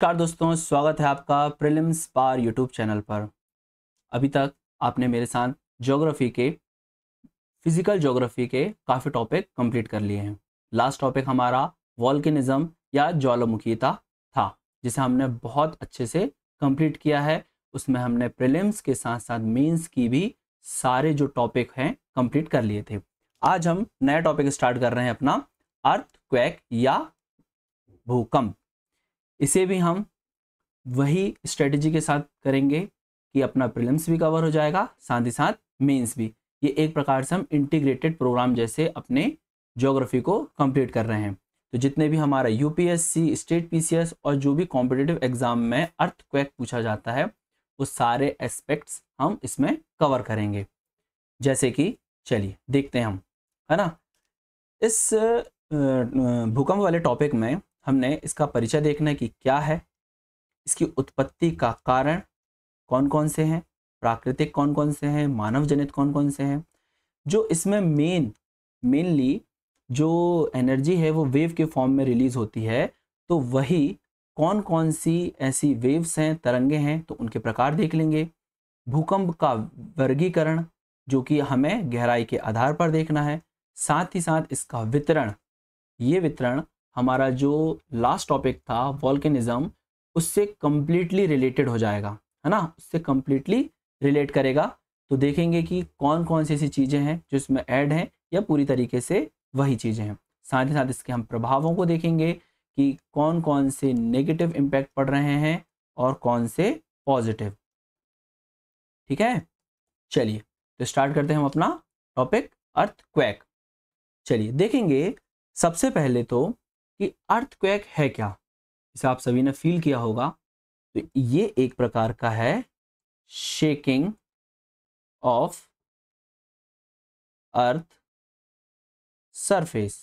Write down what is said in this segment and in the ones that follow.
नमस्कार दोस्तों, स्वागत है आपका प्रीलिम्स पार यूट्यूब चैनल पर। अभी तक आपने मेरे साथ फिजिकल ज्योग्राफी के काफ़ी टॉपिक कंप्लीट कर लिए हैं। लास्ट टॉपिक हमारा वॉल्केनिज्म या ज्वालामुखीता था, जिसे हमने बहुत अच्छे से कंप्लीट किया है। उसमें हमने प्रीलिम्स के साथ साथ मेंस की भी सारे जो टॉपिक हैं कंप्लीट कर लिए थे। आज हम नया टॉपिक स्टार्ट कर रहे हैं अपना, अर्थक्वेक या भूकंप। इसे भी हम वही स्ट्रेटजी के साथ करेंगे कि अपना प्रीलिम्स भी कवर हो जाएगा, साथ ही साथ मेंस भी। ये एक प्रकार से हम इंटीग्रेटेड प्रोग्राम जैसे अपने ज्योग्राफी को कंप्लीट कर रहे हैं। तो जितने भी हमारा यूपीएससी, स्टेट पीसीएस और जो भी कॉम्पिटिटिव एग्जाम में अर्थक्वेक पूछा जाता है, वो सारे एस्पेक्ट्स हम इसमें कवर करेंगे। जैसे कि चलिए देखते हैं हम, है ना। इस भूकंप वाले टॉपिक में हमने इसका परिचय देखना है कि क्या है, इसकी उत्पत्ति का कारण कौन कौन से हैं, प्राकृतिक कौन कौन से हैं, मानव जनित कौन कौन से हैं। जो इसमें मेनली जो एनर्जी है वो वेव के फॉर्म में रिलीज होती है, तो वही कौन कौन सी ऐसी वेव्स हैं, तरंगे हैं, तो उनके प्रकार देख लेंगे। भूकंप का वर्गीकरण जो कि हमें गहराई के आधार पर देखना है, साथ ही साथ इसका वितरण। ये वितरण हमारा जो लास्ट टॉपिक था वॉल्केनिज्म, उससे कंप्लीटली रिलेटेड हो जाएगा, है ना, उससे कंप्लीटली रिलेट करेगा। तो देखेंगे कि कौन कौन सी ऐसी चीज़ें हैं जो इसमें ऐड हैं या पूरी तरीके से वही चीज़ें हैं। साथ ही साथ इसके हम प्रभावों को देखेंगे कि कौन कौन से नेगेटिव इम्पैक्ट पड़ रहे हैं और कौन से पॉजिटिव। ठीक है, चलिए तो स्टार्ट करते हैं हम अपना टॉपिक अर्थक्वेक। चलिए देखेंगे सबसे पहले तो कि अर्थक्वेक है क्या। इसे आप सभी ने फील किया होगा, तो ये एक प्रकार का है शेकिंग ऑफ अर्थ सरफेस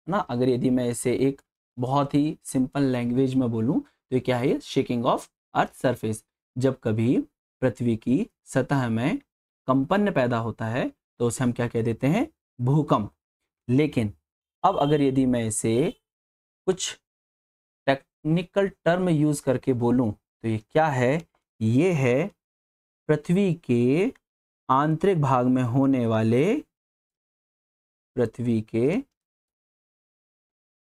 ना। अगर यदि मैं इसे एक बहुत ही सिंपल लैंग्वेज में बोलूं तो ये क्या है, शेकिंग ऑफ अर्थ सरफेस। जब कभी पृथ्वी की सतह में कंपन पैदा होता है तो उसे हम क्या कह देते हैं, भूकंप। लेकिन अब अगर यदि मैं इसे कुछ टेक्निकल टर्म यूज करके बोलूं तो ये क्या है, ये है पृथ्वी के आंतरिक भाग में होने वाले, पृथ्वी के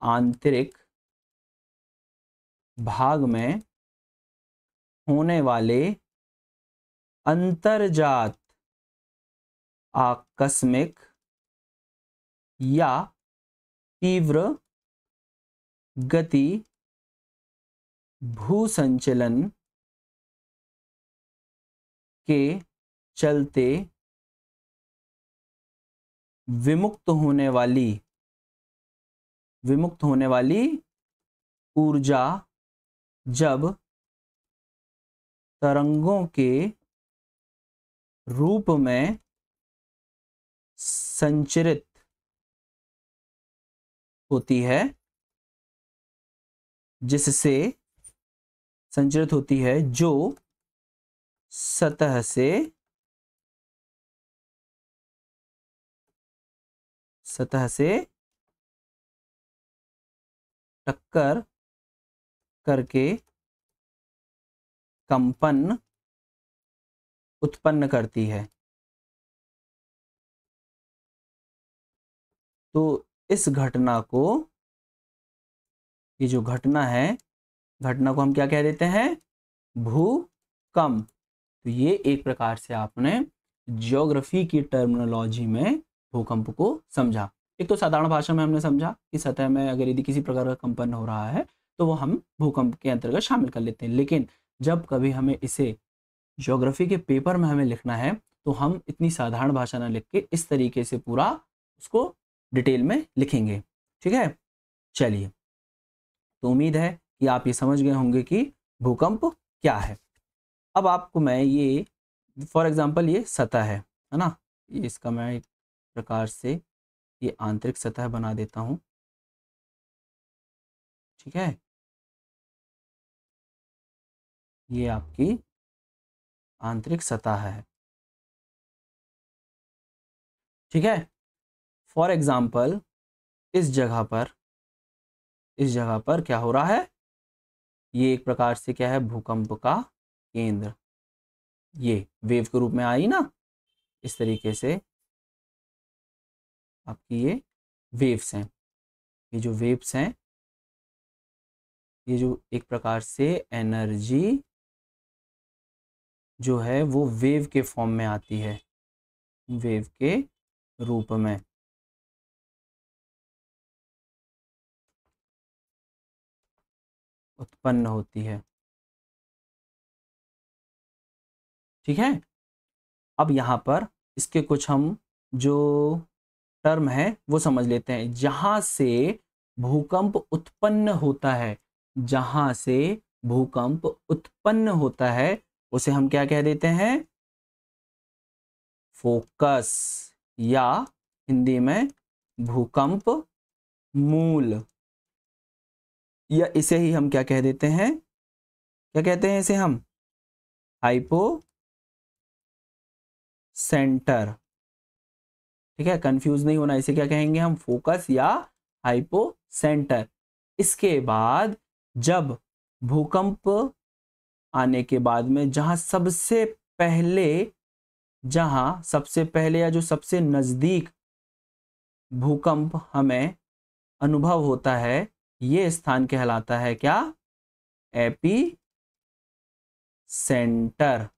आंतरिक भाग में होने वाले अंतर्जात आकस्मिक या तीव्र गति भूसंचलन के चलते विमुक्त होने वाली ऊर्जा जब तरंगों के रूप में संचरित होती है, जिससे संचरित होती है जो सतह से टक्कर करके कंपन उत्पन्न करती है। तो इस घटना को, ये जो घटना है, घटना को हम क्या कह देते हैं, भूकंप। तो ये एक प्रकार से आपने ज्योग्राफी की टर्मिनोलॉजी में भूकंप को समझा। एक तो साधारण भाषा में हमने समझा कि सतह में अगर यदि किसी प्रकार का कंपन हो रहा है तो वो हम भूकंप के अंतर्गत शामिल कर लेते हैं। लेकिन जब कभी हमें इसे ज्योग्राफी के पेपर में हमें लिखना है तो हम इतनी साधारण भाषा ना लिख के इस तरीके से पूरा उसको डिटेल में लिखेंगे। ठीक है, चलिए तो उम्मीद है कि आप ये समझ गए होंगे कि भूकंप क्या है। अब आपको मैं ये फॉर एग्जांपल ये सतह है ना, ये इसका मैं एक प्रकार से ये आंतरिक सतह बना देता हूँ। ठीक है, ये आपकी आंतरिक सतह है। ठीक है, फॉर एग्जांपल इस जगह पर क्या हो रहा है, ये एक प्रकार से क्या है, भूकंप का केंद्र। ये वेव के रूप में आई ना, इस तरीके से आपकी ये वेव्स हैं। ये जो वेव्स हैं, ये जो एक प्रकार से एनर्जी जो है वो वेव के फॉर्म में आती है, वेव के रूप में। उत्पन्न होती है। ठीक है, अब यहाँ पर इसके कुछ हम जो टर्म है वो समझ लेते हैं। जहां से भूकंप उत्पन्न होता है, जहां से भूकंप उत्पन्न होता है, उसे हम क्या कह देते हैं, फोकस, या हिंदी में भूकंप मूल, या इसे ही हम क्या कह देते हैं, क्या कहते हैं इसे हम, हाइपो सेंटर। ठीक है, कंफ्यूज नहीं होना, इसे क्या कहेंगे हम, फोकस या हाइपो सेंटर। इसके बाद जब भूकंप आने के बाद में जहां सबसे पहले, या जो सबसे नजदीक भूकंप हमें अनुभव होता है, ये स्थान कहलाता है क्या, एपी सेंटर।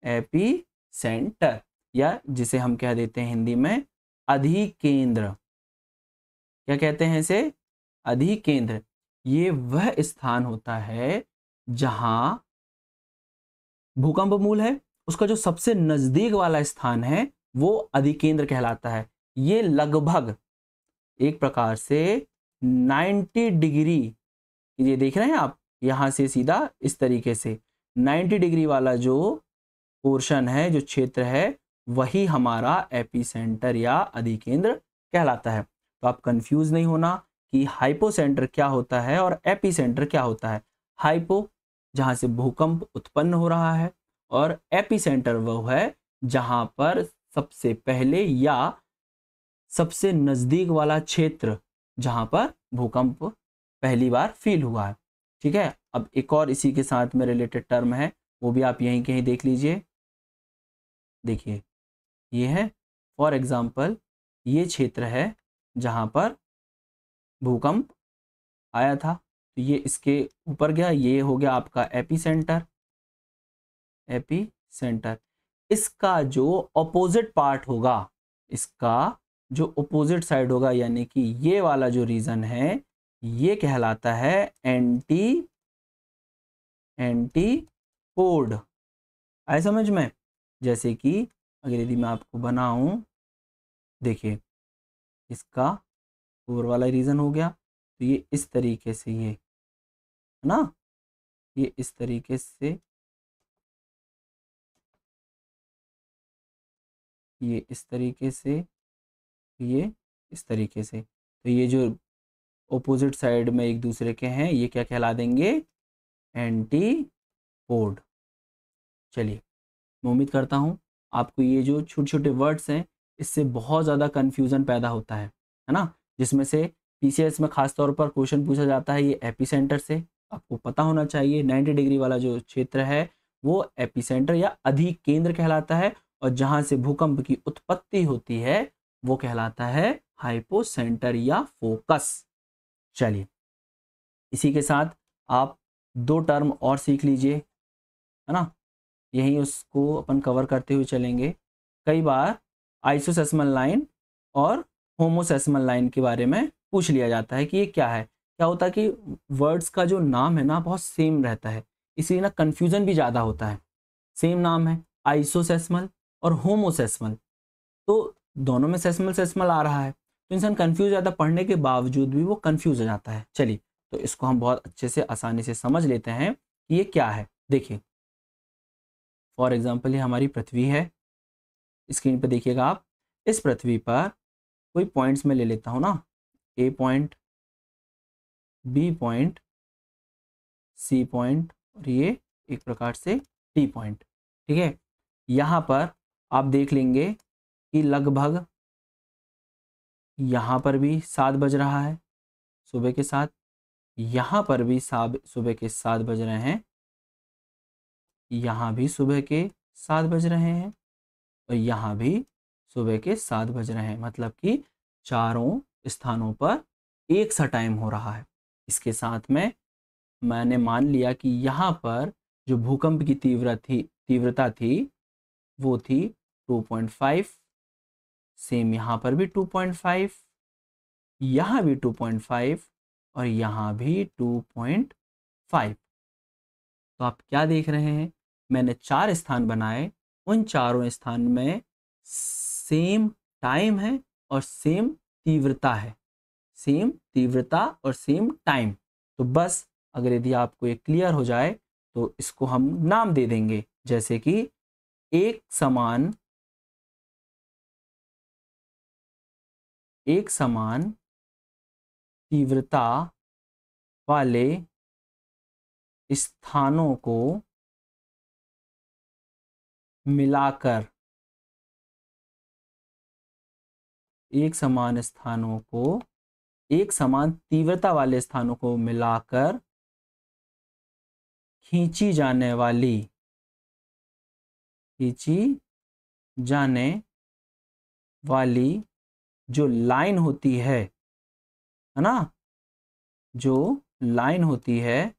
एपी सेंटर, या जिसे हम कह देते हैं हिंदी में अधिकेंद्र। क्या कहते हैं इसे, अधिकेंद्र। ये वह स्थान होता है जहां भूकंप मूल है, उसका जो सबसे नजदीक वाला स्थान है वो अधिकेंद्र कहलाता है। ये लगभग एक प्रकार से 90 डिग्री, ये देख रहे हैं आप, यहां से सीधा इस तरीके से 90 डिग्री वाला जो पोर्शन है, जो क्षेत्र है, वही हमारा एपीसेंटर या अधिकेंद्र कहलाता है। तो आप कंफ्यूज नहीं होना कि हाइपोसेंटर क्या होता है और एपीसेंटर क्या होता है। हाइपो जहां से भूकंप उत्पन्न हो रहा है, और एपीसेंटर वो है जहां पर सबसे पहले या सबसे नजदीक वाला क्षेत्र जहां पर भूकंप पहली बार फील हुआ है। ठीक है, अब एक और इसी के साथ में रिलेटेड टर्म है, वो भी आप यहीं कहीं देख लीजिए। देखिए, ये है फॉर एग्जाम्पल, ये क्षेत्र है जहां पर भूकंप आया था, तो ये इसके ऊपर गया, ये हो गया आपका एपीसेंटर। एपीसेंटर, इसका जो ऑपोजिट पार्ट होगा, इसका जो ऑपोजिट साइड होगा, यानी कि ये वाला जो रीजन है, ये कहलाता है एंटीपोड। आए समझ में। जैसे कि अगर यदि मैं आपको बनाऊं, देखिए इसका ऊपर वाला रीजन हो गया, तो ये इस तरीके से, ये है ना, ये इस तरीके से, ये इस तरीके से, ये इस तरीके से, तो ये जो ऑपोजिट साइड में एक दूसरे के हैं, ये क्या कहला देंगे, एंटीपोड। चलिए, मैं उम्मीद करता हूँ आपको ये जो छोटे छोटे वर्ड्स हैं, इससे बहुत ज़्यादा कन्फ्यूज़न पैदा होता है ना, जिसमें से पीसीएस में खास तौर पर क्वेश्चन पूछा जाता है ये एपीसेंटर से। आपको पता होना चाहिए 90 डिग्री वाला जो क्षेत्र है वो एपीसेंटर या अधिकेंद्र कहलाता है, और जहाँ से भूकंप की उत्पत्ति होती है वो कहलाता है हाइपोसेंटर या फोकस। चलिए, इसी के साथ आप दो टर्म और सीख लीजिए, है ना, यहीं उसको अपन कवर करते हुए चलेंगे। कई बार आइसोसेस्मल लाइन और होमोसेस्मल लाइन के बारे में पूछ लिया जाता है कि ये क्या है। क्या होता है कि वर्ड्स का जो नाम है ना बहुत सेम रहता है, इसलिए ना कन्फ्यूज़न भी ज़्यादा होता है। सेम नाम है आइसोसेस्मल और होमोसेस्मल, तो दोनों में सेस्मल सेस्मल आ रहा है, तो इंसान कन्फ्यूज ज़्यादा पढ़ने के बावजूद भी वो कन्फ्यूज हो जाता है। चलिए, तो इसको हम बहुत अच्छे से आसानी से समझ लेते हैं कि ये क्या है। देखिए, फॉर एग्जाम्पल ये हमारी पृथ्वी है, स्क्रीन पे देखिएगा आप। इस पृथ्वी पर कोई पॉइंट्स में ले लेता हूँ ना, A point, B point, C point, और ये एक प्रकार से डी पॉइंट। ठीक है, यहाँ पर आप देख लेंगे कि लगभग यहाँ पर भी 7 बज रहा है, सुबह के 7, यहाँ पर भी सुबह के 7 बज रहे हैं, यहाँ भी सुबह के 7 बज रहे हैं और यहाँ भी सुबह के 7 बज रहे हैं, मतलब कि चारों स्थानों पर एक सा टाइम हो रहा है। इसके साथ में मैंने मान लिया कि यहाँ पर जो भूकंप की तीव्रता थी वो थी 2.5, सेम यहाँ पर भी 2.5, यहाँ भी 2.5 और यहाँ भी 2.5। तो आप क्या देख रहे हैं, मैंने 4 स्थान बनाए, उन चारों स्थान में सेम टाइम है और सेम तीव्रता है, सेम तीव्रता और सेम टाइम। तो बस अगर यदि आपको ये क्लियर हो जाए तो इसको हम नाम दे देंगे, जैसे कि एक समान तीव्रता वाले स्थानों को मिलाकर, एक समान तीव्रता वाले स्थानों को मिलाकर खींची जाने वाली जो लाइन होती है ना, जो लाइन होती है,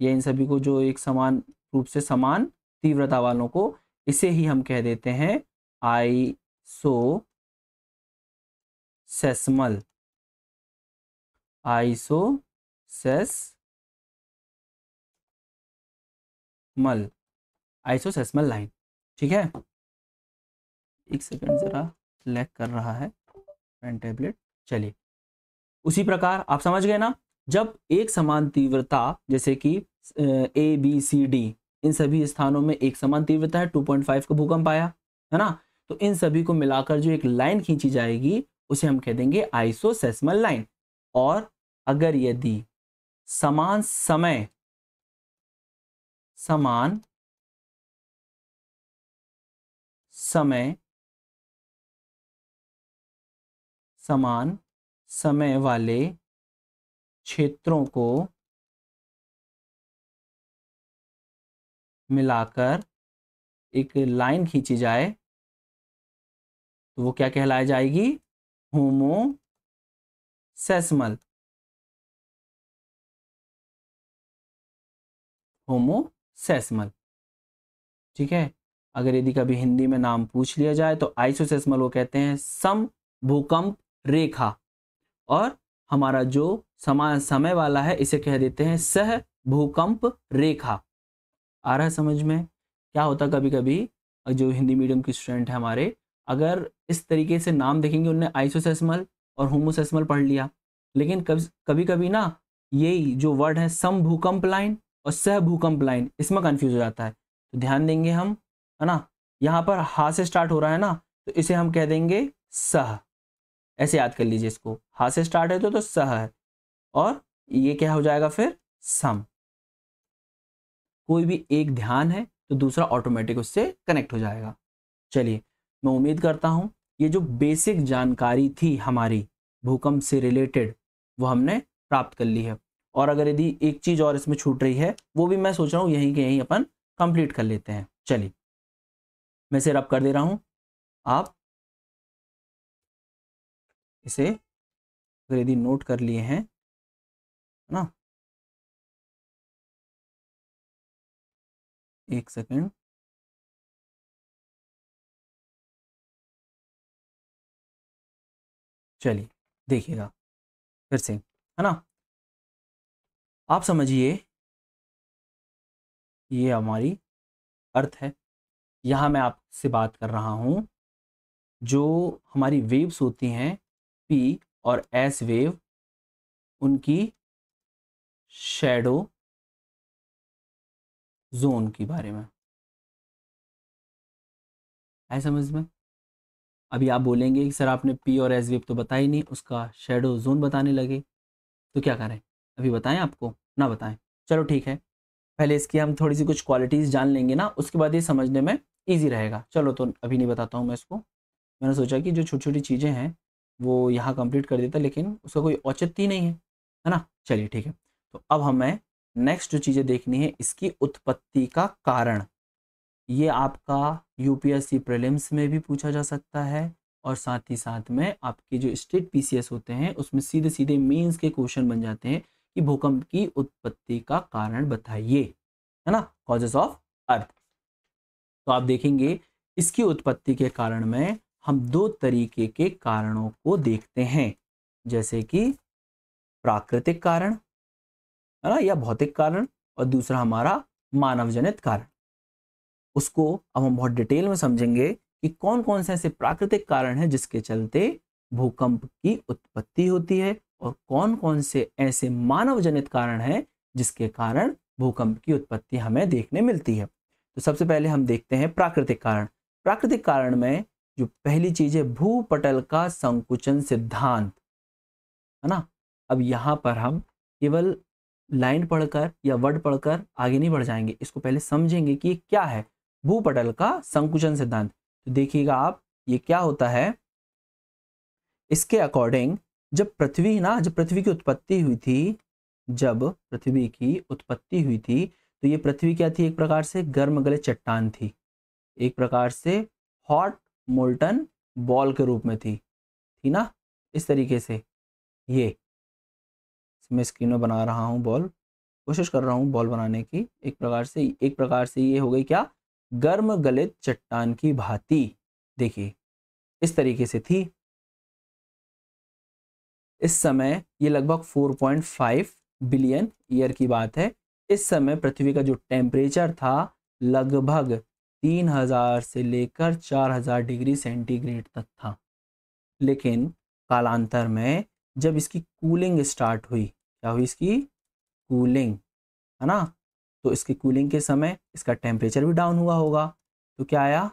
ये इन सभी को जो एक समान रूप से समान तीव्रता वालों को, इसे ही हम कह देते हैं आइसोसेस्मल लाइन। ठीक है, एक सेकंड जरा लैग कर रहा है पेन टैबलेट। चलिए, उसी प्रकार आप समझ गए ना, जब एक समान तीव्रता, जैसे कि ए बी सी डी, इन सभी स्थानों में एक समान तीव्रता है, 2.5 का भूकंप आया है ना, तो इन सभी को मिलाकर जो एक लाइन खींची जाएगी उसे हम कह देंगे आइसोसेस्मल लाइन। और अगर यदि समान समय वाले क्षेत्रों को मिलाकर एक लाइन खींची जाए तो वो क्या कहलाई जाएगी, होमोसेस्मल ठीक है। अगर यदि कभी हिंदी में नाम पूछ लिया जाए तो आइसोसेस्मल वो कहते हैं सम भूकंप रेखा, और हमारा जो समान समय वाला है इसे कह देते हैं सह भूकंप रेखा। आ रहा है समझ में? क्या होता कभी कभी जो हिंदी मीडियम के स्टूडेंट है हमारे, अगर इस तरीके से नाम देखेंगे, उनने आइसोसेस्मल और होमोसेस्मल पढ़ लिया, लेकिन कभी कभी ना यही जो वर्ड है सम भूकंप लाइन और सह भूकंप लाइन, इसमें कंफ्यूज हो जाता है। तो ध्यान देंगे हम, है ना, यहाँ पर हा से स्टार्ट हो रहा है ना, तो इसे हम कह देंगे सह, ऐसे याद कर लीजिए इसको, हा से स्टार्ट है तो सह है, और ये क्या हो जाएगा फिर सम। कोई भी एक ध्यान है तो दूसरा ऑटोमेटिक उससे कनेक्ट हो जाएगा। चलिए, मैं उम्मीद करता हूँ ये जो बेसिक जानकारी थी हमारी भूकंप से रिलेटेड वो हमने प्राप्त कर ली है। और अगर यदि एक चीज़ और इसमें छूट रही है वो भी मैं सोच रहा हूँ यहीं के यहीं अपन कंप्लीट कर लेते हैं। चलिए, मैं इसे रब कर दे रहा हूँ, आप इसे अगर यदि नोट कर लिए हैं, है ना, एक सेकेंड, चलिए देखिएगा फिर से, है ना, आप समझिए ये हमारी अर्थ है। यहाँ मैं आपसे बात कर रहा हूँ, जो हमारी वेव्स होती हैं पी और एस वेव, उनकी शैडो जोन के बारे में है समझ में। अभी आप बोलेंगे कि सर आपने पी और एस वेव तो बताया ही नहीं, उसका शैडो जोन बताने लगे, तो क्या करें, अभी बताएं आपको ना बताएं? चलो ठीक है, पहले इसकी हम थोड़ी सी कुछ क्वालिटीज़ जान लेंगे ना, उसके बाद ये समझने में ईजी रहेगा। चलो, तो अभी नहीं बताता हूँ मैं इसको, मैंने सोचा कि जो छोटी छोटी चीज़ें हैं वो यहाँ कंप्लीट कर देता, लेकिन उसका कोई औचित्य ही नहीं है, है ना। चलिए ठीक है, तो अब हमें नेक्स्ट जो चीज़ें देखनी है, इसकी उत्पत्ति का कारण। ये आपका यूपीएससी प्रीलिम्स में भी पूछा जा सकता है और साथ ही साथ में आपके जो स्टेट पीसीएस होते हैं उसमें सीधे सीधे मेंस के क्वेश्चन बन जाते हैं कि भूकंप की उत्पत्ति का कारण बताइए, है ना, कॉजेस ऑफ अर्थ। तो आप देखेंगे इसकी उत्पत्ति के कारण में हम दो तरीके के कारणों को देखते हैं, जैसे कि प्राकृतिक कारण, है ना, या भौतिक कारण, और दूसरा हमारा मानव जनित कारण। उसको अब हम बहुत डिटेल में समझेंगे कि कौन कौन से ऐसे प्राकृतिक कारण हैं जिसके चलते भूकंप की उत्पत्ति होती है और कौन कौन से ऐसे मानव जनित कारण हैं जिसके कारण भूकंप की उत्पत्ति हमें देखने मिलती है। तो सबसे पहले हम देखते हैं प्राकृतिक कारण। प्राकृतिक कारण में जो पहली चीज है भूपटल का संकुचन सिद्धांत, है ना। अब यहाँ पर हम केवल लाइन पढ़कर या वर्ड पढ़कर आगे नहीं बढ़ जाएंगे, इसको पहले समझेंगे कि ये क्या है भूपटल का संकुचन सिद्धांत। तो देखिएगा आप, ये क्या होता है, इसके अकॉर्डिंग जब पृथ्वी की उत्पत्ति हुई थी, जब पृथ्वी की उत्पत्ति हुई थी तो ये पृथ्वी क्या थी, एक प्रकार से गर्म गले चट्टान थी, एक प्रकार से हॉट मोल्टन बॉल के रूप में थी ना, इस तरीके से। ये मैं स्क्रीन में बना रहा हूँ बॉल, कोशिश कर रहा हूँ बॉल बनाने की। एक प्रकार से ये हो गई क्या, गर्म गलित चट्टान की भांति। देखिए इस तरीके से थी। इस समय ये लगभग 4.5 बिलियन ईयर की बात है। इस समय पृथ्वी का जो टेम्परेचर था लगभग 3000 से लेकर 4000 डिग्री सेंटीग्रेड तक था। लेकिन कालांतर में जब इसकी कूलिंग स्टार्ट हुई, क्या हुई, इसकी कूलिंग, है ना, तो इसकी कूलिंग के समय इसका टेम्परेचर भी डाउन हुआ होगा। तो क्या आया,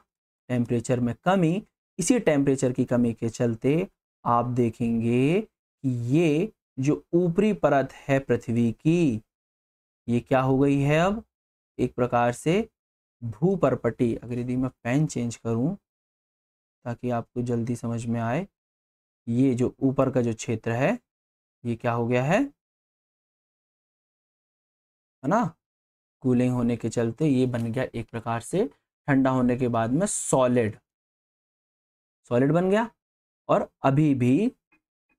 टेम्परेचर में कमी। इसी टेम्परेचर की कमी के चलते आप देखेंगे कि ये जो ऊपरी परत है पृथ्वी की, ये क्या हो गई है, अब एक प्रकार से भूपर्पटी। अगर यदि मैं पेन चेंज करूं ताकि आपको जल्दी समझ में आए, ये जो ऊपर का जो क्षेत्र है ये क्या हो गया है ना, कूलिंग होने के चलते ये बन गया एक प्रकार से, ठंडा होने के बाद में सॉलिड बन गया। और अभी भी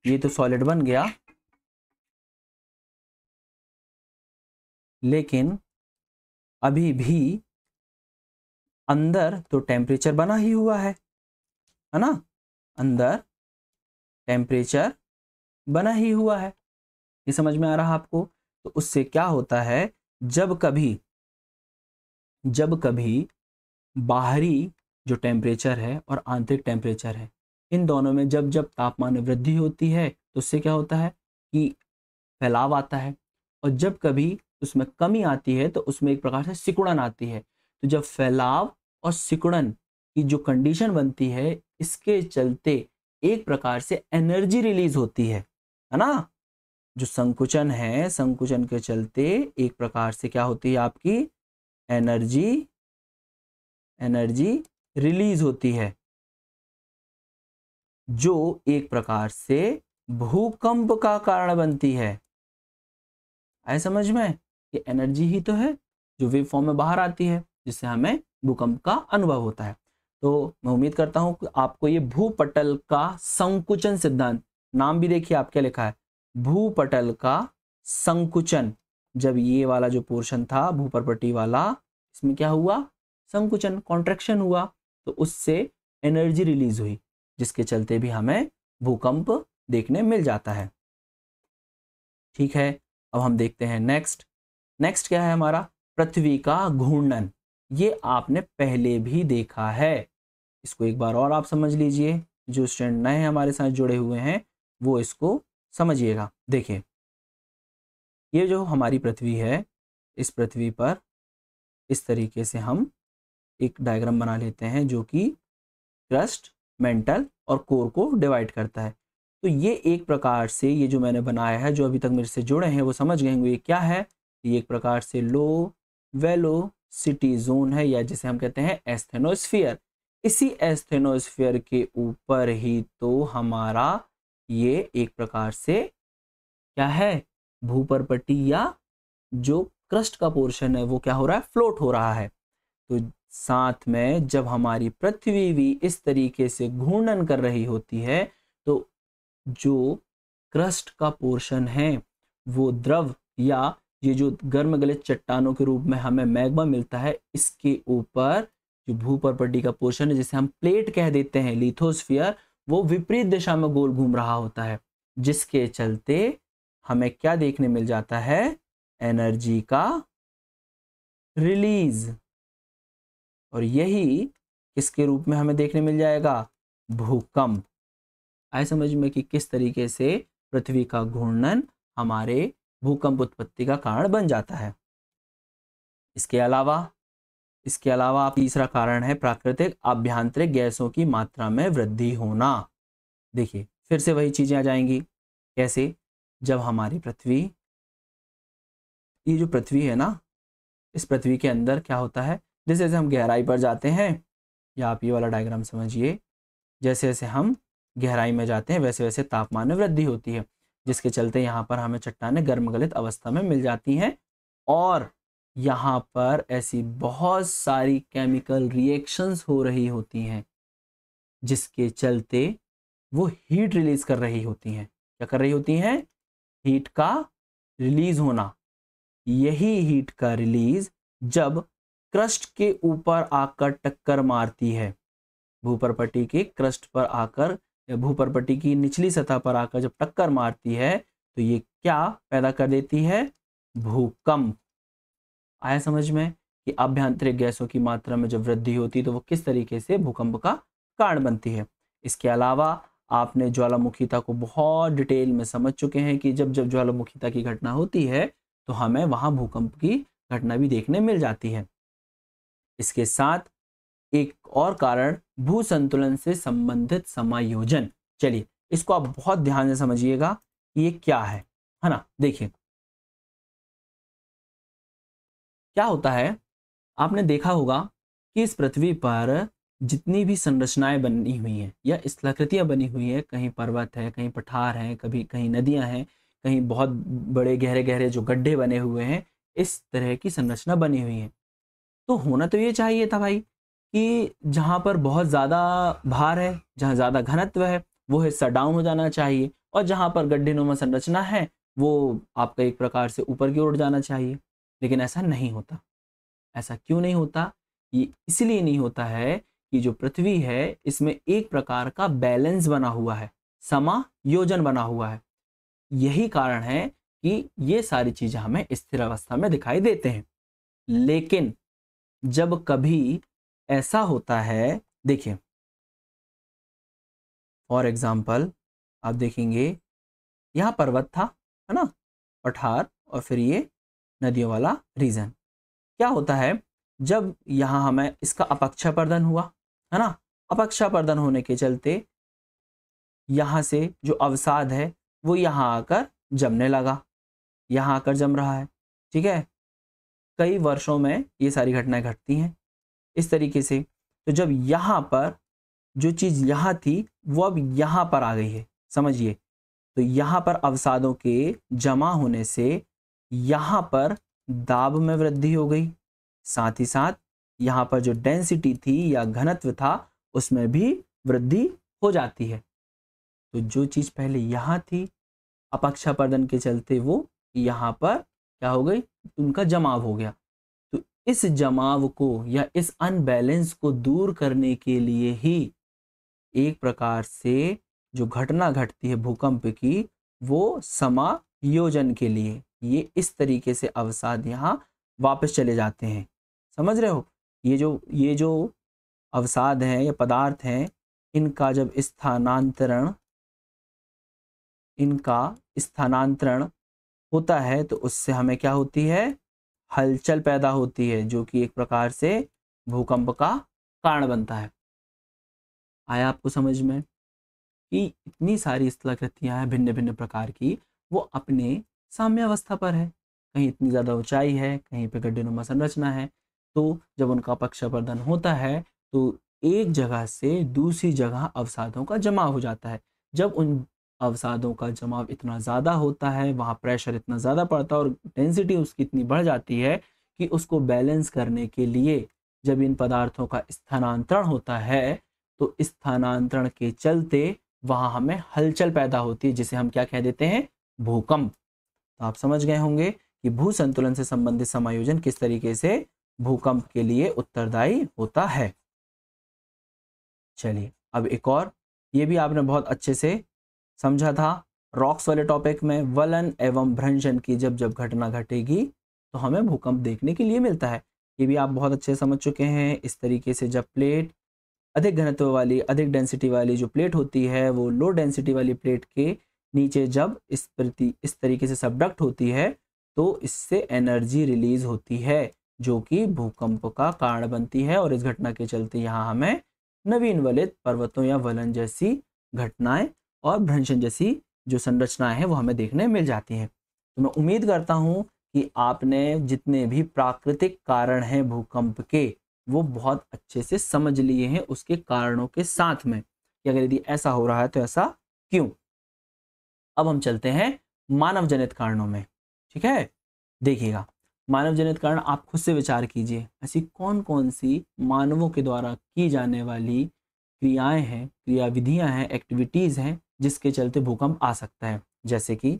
ये तो सॉलिड बन गया, लेकिन अभी भी अंदर तो टेम्परेचर बना ही हुआ है ना, अंदर टेम्परेचर बना ही हुआ है। ये समझ में आ रहा आपको। तो उससे क्या होता है, जब कभी बाहरी जो टेम्परेचर है और आंतरिक टेम्परेचर है, इन दोनों में जब तापमान में वृद्धि होती है तो उससे क्या होता है कि फैलाव आता है, और जब कभी उसमें कमी आती है तो उसमें एक प्रकार से सिकुड़न आती है। तो जब फैलाव और सिकुड़न की जो कंडीशन बनती है, इसके चलते एक प्रकार से एनर्जी रिलीज होती है ना। जो संकुचन है, संकुचन के चलते एक प्रकार से क्या होती है, आपकी एनर्जी रिलीज होती है, जो एक प्रकार से भूकंप का कारण बनती है। आए समझ में, ये एनर्जी ही तो है जो वेव फॉर्म में बाहर आती है, जिससे हमें भूकंप का अनुभव होता है। तो मैं उम्मीद करता हूं कि आपको ये भूपटल का संकुचन सिद्धांत, नाम भी देखिए आप क्या लिखा है, भूपटल का संकुचन। जब ये वाला जो पोर्शन था भूपर्पटी वाला, इसमें क्या हुआ, संकुचन, कॉन्ट्रैक्शन हुआ, तो उससे एनर्जी रिलीज हुई, जिसके चलते भी हमें भूकंप देखने मिल जाता है। ठीक है, अब हम देखते हैं नेक्स्ट क्या है हमारा, पृथ्वी का घूर्णन। ये आपने पहले भी देखा है, इसको एक बार और आप समझ लीजिए। जो स्टूडेंट नए हमारे साथ जुड़े हुए हैं वो इसको समझिएगा। देखिए ये जो हमारी पृथ्वी है, इस पृथ्वी पर इस तरीके से हम एक डायग्राम बना लेते हैं जो कि क्रस्ट, मेंटल और कोर को डिवाइड करता है। तो ये एक प्रकार से, ये जो मैंने बनाया है, जो अभी तक मेरे से जुड़े हैं वो समझ गए होंगे ये क्या है। ये एक प्रकार से लो वेलोसिटी जोन है, या जिसे हम कहते हैं एस्थेनोस्फीयर। इसी एस्थेनोस्फीयर के ऊपर ही तो हमारा ये एक प्रकार से क्या है, भूपर्पटी या जो क्रस्ट का पोर्शन है वो क्या हो रहा है, फ्लोट हो रहा है। तो साथ में जब हमारी पृथ्वी भी इस तरीके से घूर्णन कर रही होती है तो जो क्रस्ट का पोर्शन है वो द्रव या ये जो गर्म गलित चट्टानों के रूप में हमें मैग्मा मिलता है, इसके ऊपर जो भूपर्पटी का पोर्शन है जिसे हम प्लेट कह देते हैं, लिथोस्फीयर, वो विपरीत दिशा में गोल घूम रहा होता है, जिसके चलते हमें क्या देखने मिल जाता है, एनर्जी का रिलीज। और यही किसके रूप में हमें देखने मिल जाएगा, भूकंप। आए समझ में कि किस तरीके से पृथ्वी का घूर्णन हमारे भूकंप उत्पत्ति का कारण बन जाता है। इसके अलावा तीसरा कारण है प्राकृतिक आभ्यंतरिक गैसों की मात्रा में वृद्धि होना। देखिए फिर से वही चीजें आ जाएंगी। कैसे, जब हमारी पृथ्वी, ये जो पृथ्वी है ना, इस पृथ्वी के अंदर क्या होता है, जैसे जैसे हम गहराई पर जाते हैं, या आप ये वाला डायग्राम समझिए, जैसे जैसे हम गहराई में जाते हैं वैसे वैसे तापमान में वृद्धि होती है, जिसके चलते यहाँ पर हमें चट्टानें गर्म गलित अवस्था में मिल जाती हैं और यहाँ पर ऐसी बहुत सारी केमिकल रिएक्शंस हो रही होती हैं जिसके चलते वो हीट रिलीज कर रही होती हैं। क्या कर रही होती हैं, हीट का रिलीज होना। यही हीट का रिलीज जब क्रस्ट के ऊपर आकर टक्कर मारती है, भूपर्पटी के क्रस्ट पर आकर या भूपर्पटी की निचली सतह पर आकर जब टक्कर मारती है तो ये क्या पैदा कर देती है, भूकंप। आया समझ में कि आभ्यंतरिक गैसों की मात्रा में जब वृद्धि होती है तो वो किस तरीके से भूकंप का कारण बनती है। इसके अलावा आपने ज्वालामुखीता को बहुत डिटेल में समझ चुके हैं कि जब जब ज्वालामुखीता की घटना होती है तो हमें वहां भूकंप की घटना भी देखने मिल जाती है। इसके साथ एक और कारण भू संतुलन से संबंधित समायोजन। चलिए इसको आप बहुत ध्यान से समझिएगा कि ये क्या है ना। देखिए क्या होता है, आपने देखा होगा कि इस पृथ्वी पर जितनी भी संरचनाएं बनी हुई हैं या स्थलाकृतियां बनी हुई हैं, कहीं पर्वत है, कहीं पठार हैं, कभी कहीं नदियां हैं, कहीं बहुत बड़े गहरे गहरे जो गड्ढे बने हुए हैं, इस तरह की संरचना बनी हुई है। तो होना तो ये चाहिए था भाई कि जहाँ पर बहुत ज़्यादा भार है, जहाँ ज़्यादा घनत्व है, वो हिस्सा डाउन हो जाना चाहिए, और जहाँ पर गड्ढेनुमा संरचना है वो आपका एक प्रकार से ऊपर की ओर उठ जाना चाहिए। लेकिन ऐसा नहीं होता। ऐसा क्यों नहीं होता, ये इसलिए नहीं होता है कि जो पृथ्वी है इसमें एक प्रकार का बैलेंस बना हुआ है, समायोजन बना हुआ है। यही कारण है कि ये सारी चीजें हमें स्थिर अवस्था में दिखाई देते हैं। लेकिन जब कभी ऐसा होता है, देखिए फॉर एग्जाम्पल आप देखेंगे यहाँ पर्वत था, है ना, पठार, और फिर ये नदियों वाला रीजन। क्या होता है, जब यहाँ हमें इसका अपक्षापर्दन हुआ, है ना, अपक्षापर्दन होने के चलते यहाँ से जो अवसाद है वो यहाँ आकर जमने लगा, यहाँ आकर जम रहा है। ठीक है, कई वर्षों में ये सारी घटनाएं घटती हैं इस तरीके से। तो जब यहाँ पर जो चीज़ यहाँ थी वो अब यहाँ पर आ गई है, समझिए, तो यहाँ पर अवसादों के जमा होने से यहाँ पर दाब में वृद्धि हो गई, साथ ही साथ यहाँ पर जो डेंसिटी थी या घनत्व था उसमें भी वृद्धि हो जाती है। तो जो चीज़ पहले यहाँ थी, अपक्षापर्दन के चलते वो यहाँ पर क्या हो गई, उनका जमाव हो गया। तो इस जमाव को या इस अनबैलेंस को दूर करने के लिए ही एक प्रकार से जो घटना घटती है भूकंप की, वो समायोजन के लिए ये इस तरीके से अवसाद यहाँ वापस चले जाते हैं। समझ रहे हो, ये जो अवसाद हैं या पदार्थ हैं, इनका जब स्थानांतरण होता है तो उससे हमें क्या होती है, हलचल पैदा होती है, जो कि एक प्रकार से भूकंप का कारण बनता है। आया आपको समझ में कि इतनी सारी स्थलाकृतियां हैं भिन्न भिन्न प्रकार की, वो अपने साम्यावस्था पर है, कहीं इतनी ज़्यादा ऊंचाई है, कहीं पे गड्ढेनुमा संरचना है। तो जब उनका अपक्षापर्दन होता है तो एक जगह से दूसरी जगह अवसादों का जमा हो जाता है। जब उन अवसादों का जमाव इतना ज़्यादा होता है, वहाँ प्रेशर इतना ज़्यादा पड़ता है और डेंसिटी उसकी इतनी बढ़ जाती है कि उसको बैलेंस करने के लिए जब इन पदार्थों का स्थानांतरण होता है, तो स्थानांतरण के चलते वहाँ हमें हलचल पैदा होती है, जिसे हम क्या कह देते हैं, भूकंप। तो आप समझ गए होंगे कि भू संतुलन से संबंधित समायोजन किस तरीके से भूकंप के लिए उत्तरदायी होता है। चलिए अब एक और, ये भी आपने बहुत अच्छे से समझा था। रॉक्स वाले टॉपिक में वलन एवं भ्रंशन की जब जब घटना घटेगी तो हमें भूकंप देखने के लिए मिलता है। ये भी आप बहुत अच्छे से समझ चुके हैं। इस तरीके से जब प्लेट अधिक घनत्व वाली, अधिक डेंसिटी वाली जो प्लेट होती है, वो लो डेंसिटी वाली प्लेट के नीचे जब इस तरीके से सबडक्ट होती है, तो इससे एनर्जी रिलीज होती है जो कि भूकंप का कारण बनती है। और इस घटना के चलते यहाँ हमें नवीन वलित पर्वतों या वलन जैसी घटनाएं और भ्रंशन जैसी जो संरचनाएं हैं वो हमें देखने मिल जाती हैं। तो मैं उम्मीद करता हूँ कि आपने जितने भी प्राकृतिक कारण हैं भूकंप के, वो बहुत अच्छे से समझ लिए हैं उसके कारणों के साथ में, कि अगर यदि ऐसा हो रहा है तो ऐसा क्यों। अब हम चलते हैं मानव जनित कारणों में। ठीक है, देखिएगा, मानव जनित कारण आप खुद से विचार कीजिए, ऐसी कौन कौन सी मानवों के द्वारा की जाने वाली क्रियाएं हैं, क्रियाविधियां हैं, एक्टिविटीज हैं जिसके चलते भूकंप आ सकता है। जैसे कि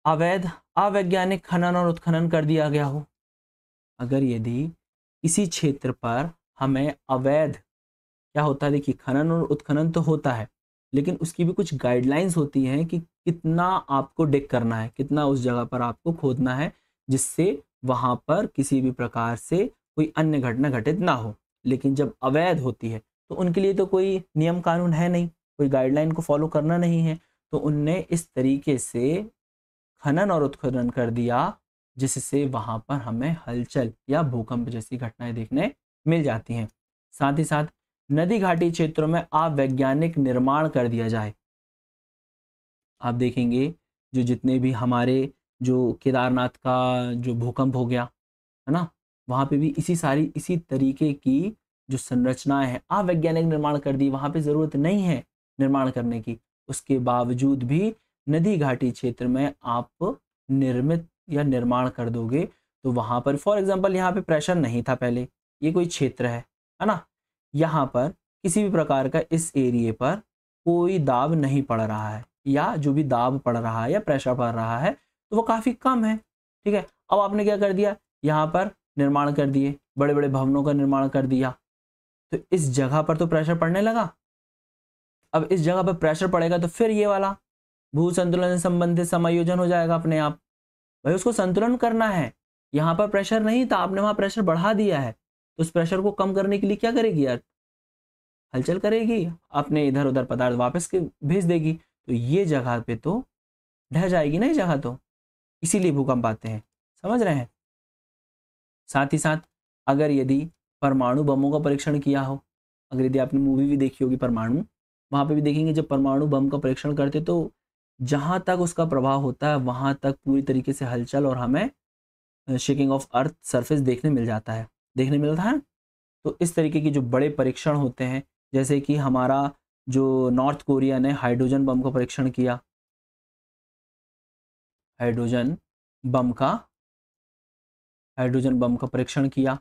अवैध अवैज्ञानिक खनन और उत्खनन कर दिया गया हो। अगर यदि किसी क्षेत्र पर हमें अवैध, क्या होता है, देखिए खनन और उत्खनन तो होता है, लेकिन उसकी भी कुछ गाइडलाइंस होती हैं कि कितना आपको डिग करना है, कितना उस जगह पर आपको खोदना है, जिससे वहाँ पर किसी भी प्रकार से कोई अन्य घटना घटित ना हो। लेकिन जब अवैध होती है तो उनके लिए तो कोई नियम कानून है नहीं, कोई गाइडलाइन को फॉलो करना नहीं है, तो उनने इस तरीके से खनन और उत्खनन कर दिया जिससे वहाँ पर हमें हलचल या भूकंप जैसी घटनाएं देखने मिल जाती हैं। साथ ही साथ नदी घाटी क्षेत्रों में अवैज्ञानिक निर्माण कर दिया जाए। आप देखेंगे जो जितने भी हमारे जो केदारनाथ का जो भूकंप हो गया है ना, वहाँ पे भी इसी तरीके की जो संरचनाएं हैं अवैज्ञानिक निर्माण कर दी, वहाँ पे ज़रूरत नहीं है निर्माण करने की, उसके बावजूद भी नदी घाटी क्षेत्र में आप निर्मित या निर्माण कर दोगे तो वहाँ पर फॉर एग्जांपल यहाँ पे प्रेशर नहीं था पहले, ये कोई क्षेत्र है ना, यहाँ पर किसी भी प्रकार का इस एरिए पर कोई दाब नहीं पड़ रहा है, या जो भी दाब पड़ रहा है या प्रेशर पड़ रहा है तो वो काफ़ी कम है। ठीक है, अब आपने क्या कर दिया, यहाँ पर निर्माण कर दिए, बड़े बड़े भवनों का निर्माण कर दिया, तो इस जगह पर तो प्रेशर पड़ने लगा। अब इस जगह पर प्रेशर पड़ेगा तो फिर ये वाला भू संतुलन से संबंधित समायोजन हो जाएगा अपने आप। भाई उसको संतुलन करना है, यहाँ पर प्रेशर नहीं था, आपने वहां प्रेशर बढ़ा दिया है, तो उस प्रेशर को कम करने के लिए क्या करेगी यार, हलचल करेगी, अपने इधर उधर पदार्थ वापस के भेज देगी, तो ये जगह पे तो ढह जाएगी ना ये जगह, तो इसीलिए भूकंप आते हैं। समझ रहे हैं। साथ ही साथ अगर यदि परमाणु बमों का परीक्षण किया हो, अगर यदि आपने मूवी भी देखी होगी परमाणु, वहाँ पे भी देखेंगे जब परमाणु बम का परीक्षण करते तो जहाँ तक उसका प्रभाव होता है वहाँ तक पूरी तरीके से हलचल और हमें शेकिंग ऑफ अर्थ सरफेस देखने मिलता है। तो इस तरीके की जो बड़े परीक्षण होते हैं, जैसे कि हमारा जो नॉर्थ कोरिया ने हाइड्रोजन बम का परीक्षण किया, हाइड्रोजन बम का परीक्षण किया,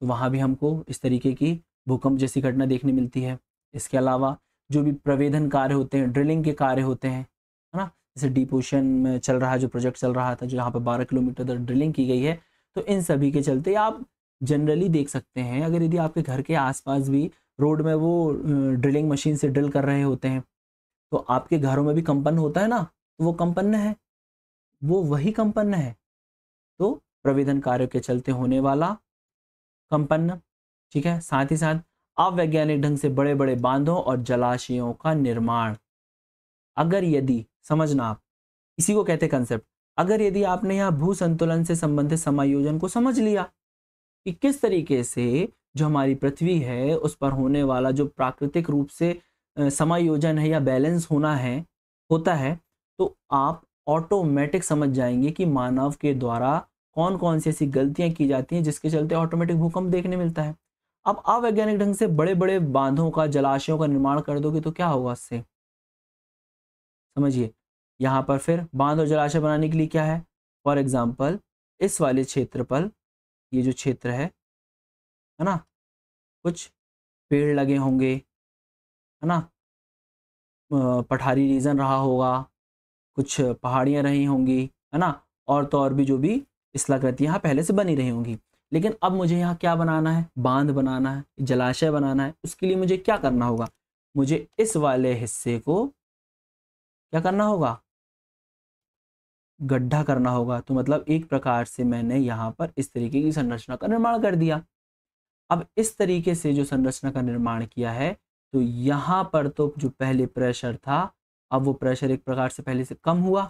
तो वहाँ भी हमको इस तरीके की भूकंप जैसी घटना देखने मिलती है। इसके अलावा जो भी प्रवेधन कार्य होते हैं, ड्रिलिंग के कार्य होते हैं, है ना, जैसे डीप ओशन में चल रहा है जो प्रोजेक्ट चल रहा था, जहाँ पर 12 किलोमीटर तक ड्रिलिंग की गई है, तो इन सभी के चलते आप जनरली देख सकते हैं, अगर यदि आपके घर के आसपास भी रोड में वो ड्रिलिंग मशीन से ड्रिल कर रहे होते हैं, तो आपके घरों में भी कंपन होता है ना, तो वो कंपन है, वो वही कंपन है, तो प्रवेधन कार्य के चलते होने वाला कंपन। ठीक है, साथ ही साथ अवैज्ञानिक ढंग से बड़े बड़े बांधों और जलाशयों का निर्माण। अगर यदि, समझना आप, इसी को कहते हैं कंसेप्ट, अगर यदि आपने यहाँ भू संतुलन से संबंधित समायोजन को समझ लिया कि किस तरीके से जो हमारी पृथ्वी है उस पर होने वाला जो प्राकृतिक रूप से समायोजन है या बैलेंस होता है, तो आप ऑटोमेटिक समझ जाएंगे कि मानव के द्वारा कौन कौन सी ऐसी गलतियां की जाती हैं जिसके चलते ऑटोमेटिक भूकंप देखने मिलता है। अब अवैज्ञानिक ढंग से बड़े बड़े बांधों का, जलाशयों का निर्माण कर दोगे तो क्या होगा उससे, समझिए। यहाँ पर फिर बांध और जलाशय बनाने के लिए क्या है, फॉर एग्जाम्पल इस वाले क्षेत्र पर, ये जो क्षेत्र है ना, कुछ पेड़ लगे होंगे, है ना, पठारी रीजन रहा होगा, कुछ पहाड़ियाँ रही होंगी, है ना, और तो और भी जो भी स्थलाकृति यहाँ पहले से बनी रही होंगी। लेकिन अब मुझे यहाँ क्या बनाना है, बांध बनाना है, जलाशय बनाना है। उसके लिए मुझे क्या करना होगा, मुझे इस वाले हिस्से को क्या करना होगा, गड्ढा करना होगा। तो मतलब एक प्रकार से मैंने यहाँ पर इस तरीके की संरचना का निर्माण कर दिया। अब इस तरीके से जो संरचना का निर्माण किया है, तो यहाँ पर तो जो पहले प्रेशर था, अब वो प्रेशर एक प्रकार से पहले से कम हुआ,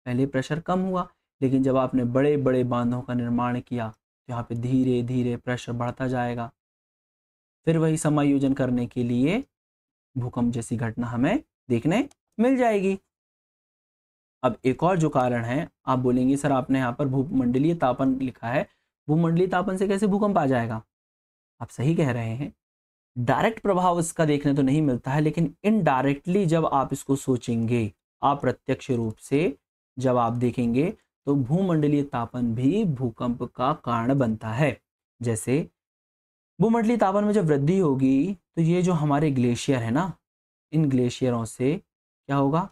पहले प्रेशर कम हुआ। लेकिन जब आपने बड़े बड़े बांधों का निर्माण किया तो यहाँ पे धीरे धीरे प्रेशर बढ़ता जाएगा। फिर वही समायोजन करने के लिए भूकंप जैसी घटना हमें देखने मिल जाएगी। अब एक और जो कारण है, आप बोलेंगे सर आपने यहाँ पर भूमंडलीय तापन लिखा है, भूमंडलीय तापन से कैसे भूकंप आ जाएगा। आप सही कह रहे हैं, डायरेक्ट प्रभाव इसका देखने तो नहीं मिलता है, लेकिन इनडायरेक्टली जब आप इसको सोचेंगे, अप्रत्यक्ष रूप से जब आप देखेंगे, तो भूमंडलीय तापन भी भूकंप का कारण बनता है। जैसे भूमंडलीय तापन में जब वृद्धि होगी तो ये जो हमारे ग्लेशियर है ना, इन ग्लेशियरों से क्या होगा,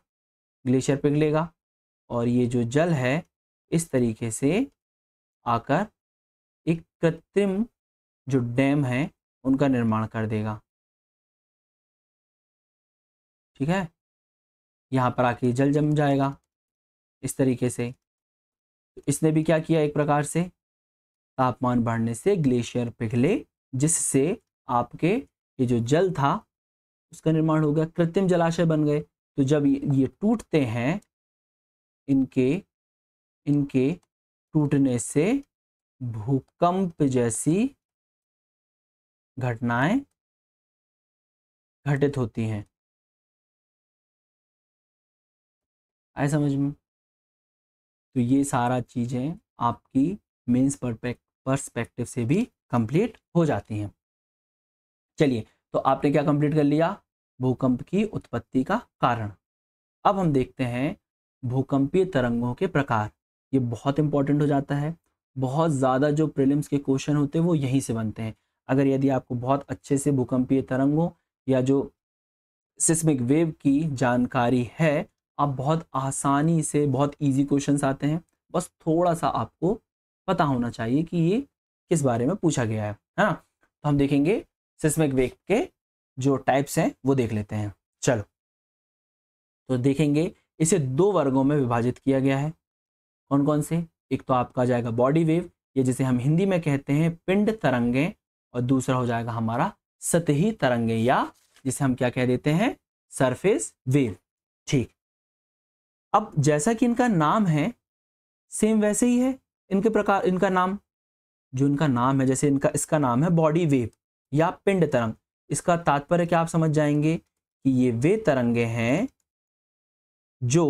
ग्लेशियर पिघलेगा और ये जो जल है इस तरीके से आकर एक कृत्रिम जो डैम है उनका निर्माण कर देगा। ठीक है, यहाँ पर आके जल जम जाएगा इस तरीके से। इसने भी क्या किया, एक प्रकार से तापमान बढ़ने से ग्लेशियर पिघले, जिससे आपके ये जो जल था उसका निर्माण हो गया, कृत्रिम जलाशय बन गए। तो जब ये टूटते हैं, इनके टूटने से भूकंप जैसी घटनाएं घटित होती हैं। आए समझ में। तो ये सारा चीजें आपकी मेंस पर्सपेक्टिव से भी कंप्लीट हो जाती हैं। चलिए, तो आपने क्या कंप्लीट कर लिया, भूकंप की उत्पत्ति का कारण। अब हम देखते हैं भूकंपीय तरंगों के प्रकार। ये बहुत इंपॉर्टेंट हो जाता है, बहुत ज़्यादा जो प्रीलिम्स के क्वेश्चन होते हैं वो यहीं से बनते हैं। अगर यदि आपको बहुत अच्छे से भूकंपीय तरंगों या जो सिस्मिक वेव की जानकारी है, आप बहुत आसानी से, बहुत इजी क्वेश्चंस आते हैं, बस थोड़ा सा आपको पता होना चाहिए कि ये किस बारे में पूछा गया है ना। तो हम देखेंगे सिस्मिक वेव के जो टाइप्स हैं वो देख लेते हैं। चलो, तो देखेंगे इसे दो वर्गों में विभाजित किया गया है। कौन कौन से, एक तो आपका जाएगा बॉडी वेव, ये जिसे हम हिंदी में कहते हैं पिंड तरंगे, और दूसरा हो जाएगा हमारा सतही तरंगे, या जिसे हम क्या कह देते हैं, सरफेस वेव। ठीक, अब जैसा कि इनका नाम है सेम वैसे ही है इनके प्रकार, इनका नाम, जो इनका नाम है, जैसे इसका नाम है बॉडी वेव या पिंड तरंग। इसका तात्पर्य क्या आप समझ जाएंगे कि ये वे तरंगे हैं जो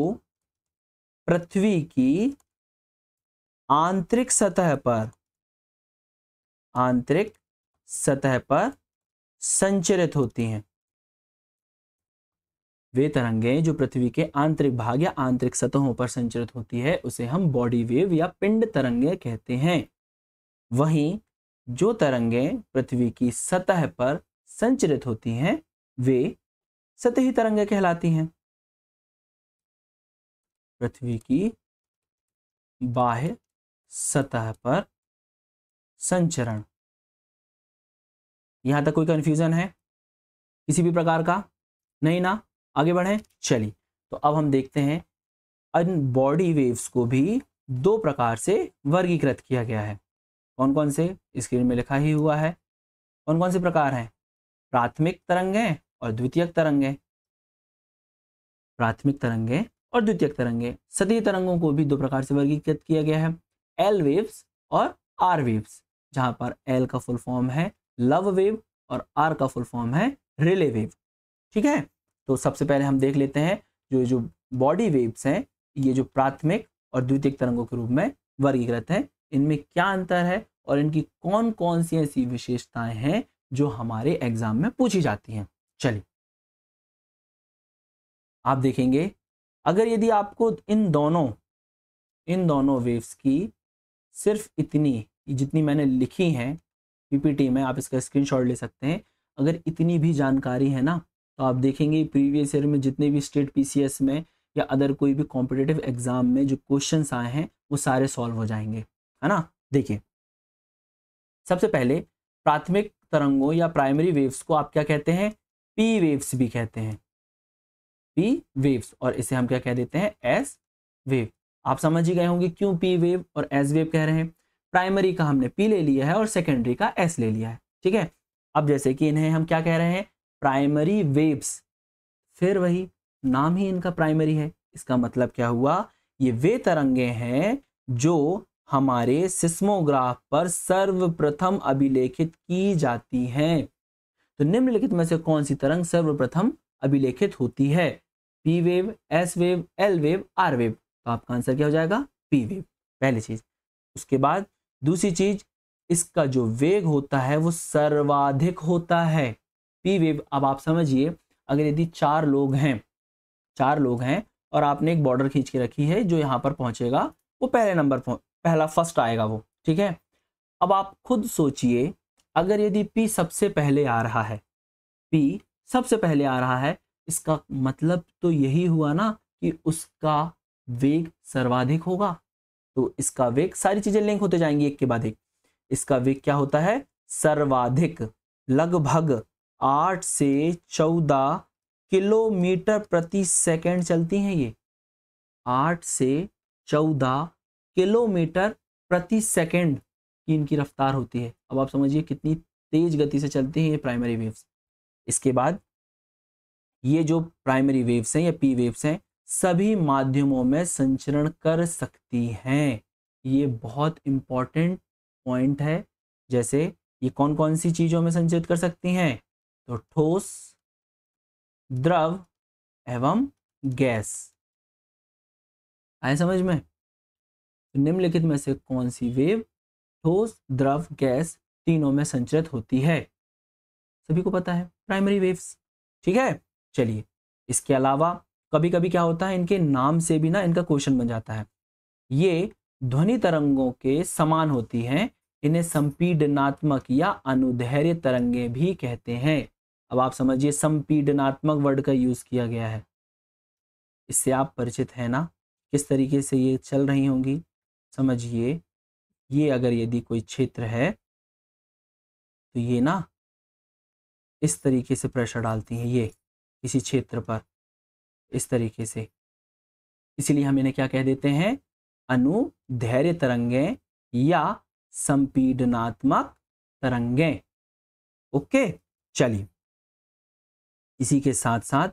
पृथ्वी की आंतरिक सतह पर संचरित होती हैं। वे तरंगें जो पृथ्वी के आंतरिक भाग या आंतरिक सतहों पर संचरित होती है उसे हम बॉडी वेव या पिंड तरंगें कहते हैं। वहीं जो तरंगें पृथ्वी की सतह पर संचरित होती हैं वे सतही तरंगें कहलाती हैं। पृथ्वी की बाह्य सतह पर संचरण। यहां तक कोई कंफ्यूजन है किसी भी प्रकार का? नहीं ना, आगे बढ़ें। चलिए, तो अब हम देखते हैं इन बॉडी वेव्स को भी दो प्रकार से वर्गीकृत किया गया है। कौन कौन से, स्क्रीन में लिखा ही हुआ है। कौन कौन से प्रकार हैं, प्राथमिक तरंगें और द्वितीयक तरंगें। प्राथमिक तरंगें और द्वितीयक तरंगें। सतही तरंगों को भी दो प्रकार से वर्गीकृत किया गया है, एल वेव्स और आर वेव्स, जहां पर एल का फुल फॉर्म है लव वेव और आर का फुल फॉर्म है रिले वेव। ठीक है, तो सबसे पहले हम देख लेते हैं जो बॉडी वेव्स हैं, ये जो प्राथमिक और द्वितीयक तरंगों के रूप में वर्गीकृत है, इनमें क्या अंतर है और इनकी कौन कौन सी ऐसी विशेषताएं हैं जो हमारे एग्जाम में पूछी जाती हैं। चलिए आप देखेंगे, अगर यदि आपको इन दोनों वेव्स की सिर्फ इतनी जितनी मैंने लिखी हैं पीपीटी में, आप इसका स्क्रीनशॉट ले सकते हैं, अगर इतनी भी जानकारी है ना, तो आप देखेंगे प्रीवियस ईयर में जितने भी स्टेट पीसीएस में या अदर कोई भी कॉम्पिटिटिव एग्जाम में जो क्वेश्चंस आए हैं वो सारे सॉल्व हो जाएंगे, है ना। देखिए सबसे पहले प्राथमिक तरंगों या प्राइमरी वेव्स को आप क्या कहते हैं, पी वेव्स भी कहते हैं, पी वेव्स, और इसे हम क्या कह देते हैं, एस वेव। आप समझ ही गए होंगे क्यों पी वेव और एस वेव कह रहे हैं। प्राइमरी का हमने पी ले लिया है और सेकेंडरी का एस ले लिया है, ठीक है। अब जैसे कि इन्हें हम क्या कह रहे हैं, प्राइमरी वेव्स, फिर वही नाम ही इनका प्राइमरी है, इसका मतलब क्या हुआ, ये वे तरंगे हैं जो हमारे सिस्मोग्राफ पर सर्वप्रथम अभिलेखित की जाती हैं। तो निम्नलिखित में से कौन सी तरंग सर्वप्रथम अभिलेखित होती है, P wave, S wave, L wave, R wave. तो आपका आंसर क्या हो जाएगा, पी वेव, पहली चीज। उसके बाद दूसरी चीज, इसका जो वेग होता है वो सर्वाधिक होता है, पी वेव। अब आप समझिए, अगर यदि चार लोग हैं और आपने एक बॉर्डर खींच के रखी है, जो यहाँ पर पहुंचेगा वो पहले नंबर पहला फर्स्ट आएगा वो, ठीक है। अब आप खुद सोचिए, अगर यदि पी सबसे पहले आ रहा है, पी सबसे पहले आ रहा है, इसका मतलब तो यही हुआ ना कि उसका वेग सर्वाधिक होगा। तो इसका वेग, सारी चीजें लिंक होते जाएंगी एक के बाद एक, इसका वेग क्या होता है, सर्वाधिक, लगभग 8 से 14 किलोमीटर प्रति सेकंड चलती हैं ये, 8 से 14 किलोमीटर प्रति सेकंड की इनकी रफ्तार होती है। अब आप समझिए कितनी तेज गति से चलती हैं ये प्राइमरी वेव्स। इसके बाद ये जो प्राइमरी वेव्स हैं या पी वेव्स हैं, सभी माध्यमों में संचरण कर सकती हैं। ये बहुत इंपॉर्टेंट पॉइंट है। जैसे ये कौन कौन सी चीजों में संचरित कर सकती हैं, तो ठोस, द्रव एवं गैस। आए समझ में, निम्नलिखित में से कौन सी वेव ठोस, द्रव, गैस तीनों में संचरित होती है, सभी को पता है, प्राइमरी वेव्स, ठीक है। चलिए इसके अलावा कभी कभी क्या होता है, इनके नाम से भी ना इनका क्वेश्चन बन जाता है। ये ध्वनि तरंगों के समान होती हैं, इन्हें संपीडनात्मक या अनुदैर्ध्य तरंगे भी कहते हैं। अब आप समझिए संपीडनात्मक वर्ड का यूज किया गया है, इससे आप परिचित हैं ना, किस तरीके से ये चल रही होंगी। समझिए, ये अगर यदि कोई क्षेत्र है तो ये ना इस तरीके से प्रेशर डालती हैं ये किसी क्षेत्र पर, इस तरीके से, इसीलिए हम इन्हें क्या कह देते हैं, अनुदैर्ध्य तरंगें या संपीडनात्मक तरंगें। ओके, चलिए इसी के साथ साथ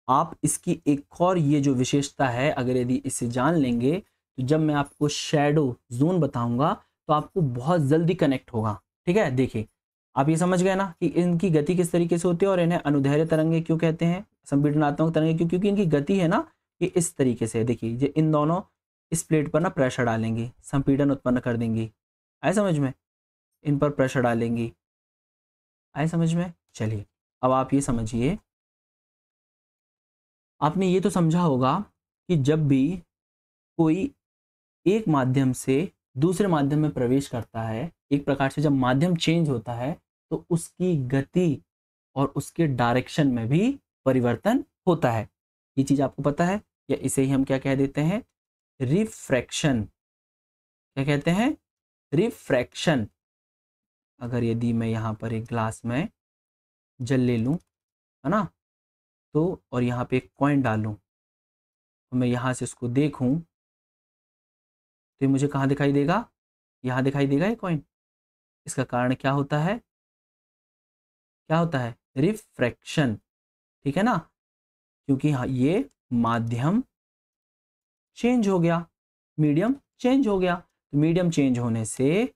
आप इसकी एक और ये जो विशेषता है, अगर यदि इसे जान लेंगे तो जब मैं आपको शैडो जोन बताऊंगा तो आपको बहुत जल्दी कनेक्ट होगा, ठीक है। देखिए आप ये समझ गए ना कि इनकी गति किस तरीके से होती है और इन्हें अनुदैर्ध्य तरंगे क्यों कहते हैं, संपीडनात्मक तरंगे क्यों, क्योंकि इनकी गति है ना ये इस तरीके से। देखिए ये इन दोनों इस प्लेट पर ना प्रेशर डालेंगी, संपीड़न उत्पन्न कर देंगी, आए समझ में, इन पर प्रेशर डालेंगी, आए समझ में। चलिए अब आप ये समझिए, आपने ये तो समझा होगा कि जब भी कोई एक माध्यम से दूसरे माध्यम में प्रवेश करता है, एक प्रकार से जब माध्यम चेंज होता है तो उसकी गति और उसके डायरेक्शन में भी परिवर्तन होता है। ये चीज आपको पता है, या इसे ही हम क्या कह देते हैं, रिफ्रैक्शन। क्या कहते हैं, रिफ्रैक्शन। अगर यदि मैं यहाँ पर एक ग्लास में जल ले लूँ, है ना, तो और यहाँ पे एक कॉइन डालूं, तो मैं यहाँ से इसको देखूं तो ये मुझे कहाँ दिखाई देगा, यहाँ दिखाई देगा ये कॉइन। इसका कारण क्या होता है, क्या होता है, रिफ्रैक्शन, ठीक है ना, क्योंकि हाँ ये माध्यम चेंज हो गया, मीडियम चेंज हो गया। तो मीडियम चेंज होने से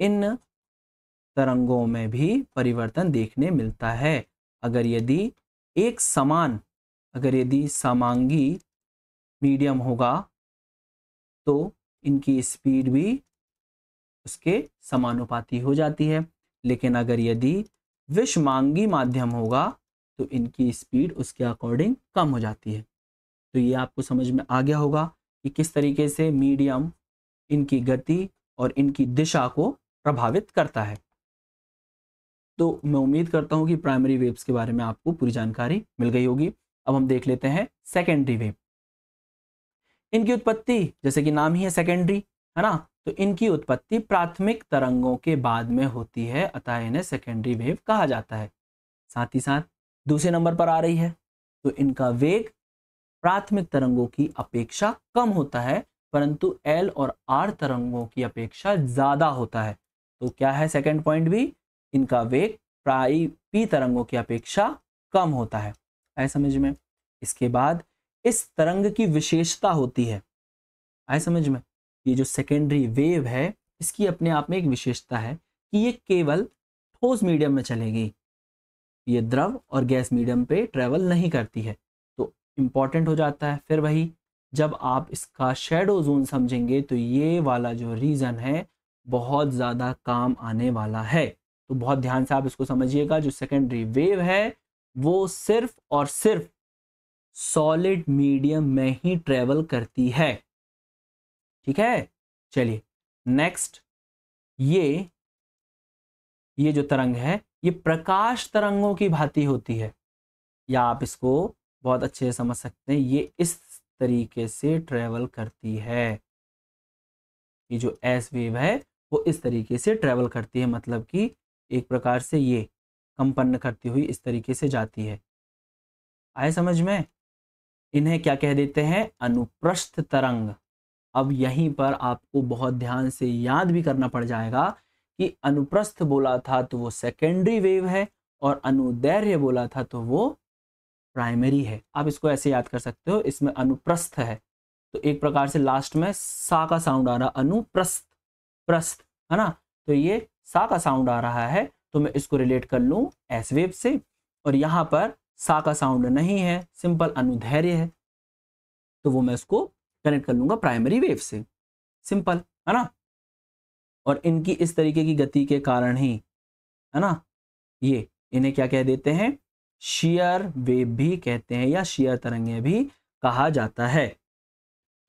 इन तरंगों में भी परिवर्तन देखने मिलता है। अगर यदि एक समान, अगर यदि समांगी मीडियम होगा तो इनकी स्पीड भी उसके समानुपाती हो जाती है। लेकिन अगर यदि विषमांगी माध्यम होगा तो इनकी स्पीड उसके अकॉर्डिंग कम हो जाती है। तो ये आपको समझ में आ गया होगा कि किस तरीके से मीडियम इनकी गति और इनकी दिशा को प्रभावित करता है। तो मैं उम्मीद करता हूं कि प्राइमरी वेव्स के बारे में आपको पूरी जानकारी मिल गई होगी। अब हम देख लेते हैं सेकेंडरी वेव। इनकी उत्पत्ति, जैसे कि नाम ही है सेकेंडरी, है ना, तो इनकी उत्पत्ति प्राथमिक तरंगों के बाद में होती है, अतः इन्हें सेकेंडरी वेव कहा जाता है। साथ ही साथ दूसरे नंबर पर आ रही है, तो इनका वेग प्राथमिक तरंगों की अपेक्षा कम होता है, परंतु एल और आर तरंगों की अपेक्षा ज्यादा होता है। तो क्या है सेकंड पॉइंट भी, इनका वेग पी तरंगों की अपेक्षा कम होता है। आए समझ में। इसके बाद इस तरंग की विशेषता होती है, आए समझ में, ये जो सेकेंडरी वेव है इसकी अपने आप में एक विशेषता है कि ये केवल ठोस मीडियम में चलेगी, ये द्रव और गैस मीडियम पे ट्रेवल नहीं करती है। तो इंपॉर्टेंट हो जाता है। फिर वही, जब आप इसका शेडो जोन समझेंगे तो ये वाला जो रीजन है बहुत ज़्यादा काम आने वाला है। तो बहुत ध्यान से आप इसको समझिएगा। जो सेकेंडरी वेव है वो सिर्फ और सिर्फ सॉलिड मीडियम में ही ट्रेवल करती है। ठीक है, चलिए नेक्स्ट, ये जो तरंग है ये प्रकाश तरंगों की भांति होती है, या आप इसको बहुत अच्छे से समझ सकते हैं, ये इस तरीके से ट्रेवल करती है। ये जो एस वेव है वो इस तरीके से ट्रेवल करती है, मतलब कि एक प्रकार से ये कंपन करती हुई इस तरीके से जाती है। आए समझ में। इन्हें क्या कह देते हैं, अनुप्रस्थ तरंग। अब यहीं पर आपको बहुत ध्यान से याद भी करना पड़ जाएगा कि अनुप्रस्थ बोला था तो वो सेकेंडरी वेव है, और अनुदैर्घ्य बोला था तो वो प्राइमरी है। आप इसको ऐसे याद कर सकते हो, इसमें अनुप्रस्थ है तो एक प्रकार से लास्ट में सा का साउंड आ रहा, अनुप्रस्थ, प्रस्थ, है ना, तो ये सा का साउंड आ रहा है, तो मैं इसको रिलेट कर लूं एस वेव से। और यहाँ पर सा का साउंड नहीं है, सिंपल अनुदैर्घ्य है, तो वो मैं इसको कनेक्ट कर लूंगा प्राइमरी वेव से, सिंपल, है ना। और इनकी इस तरीके की गति के कारण ही, है ना, ये इन्हें क्या कह देते हैं, शेयर वेव भी कहते हैं, या शेयर तरंगें भी कहा जाता है।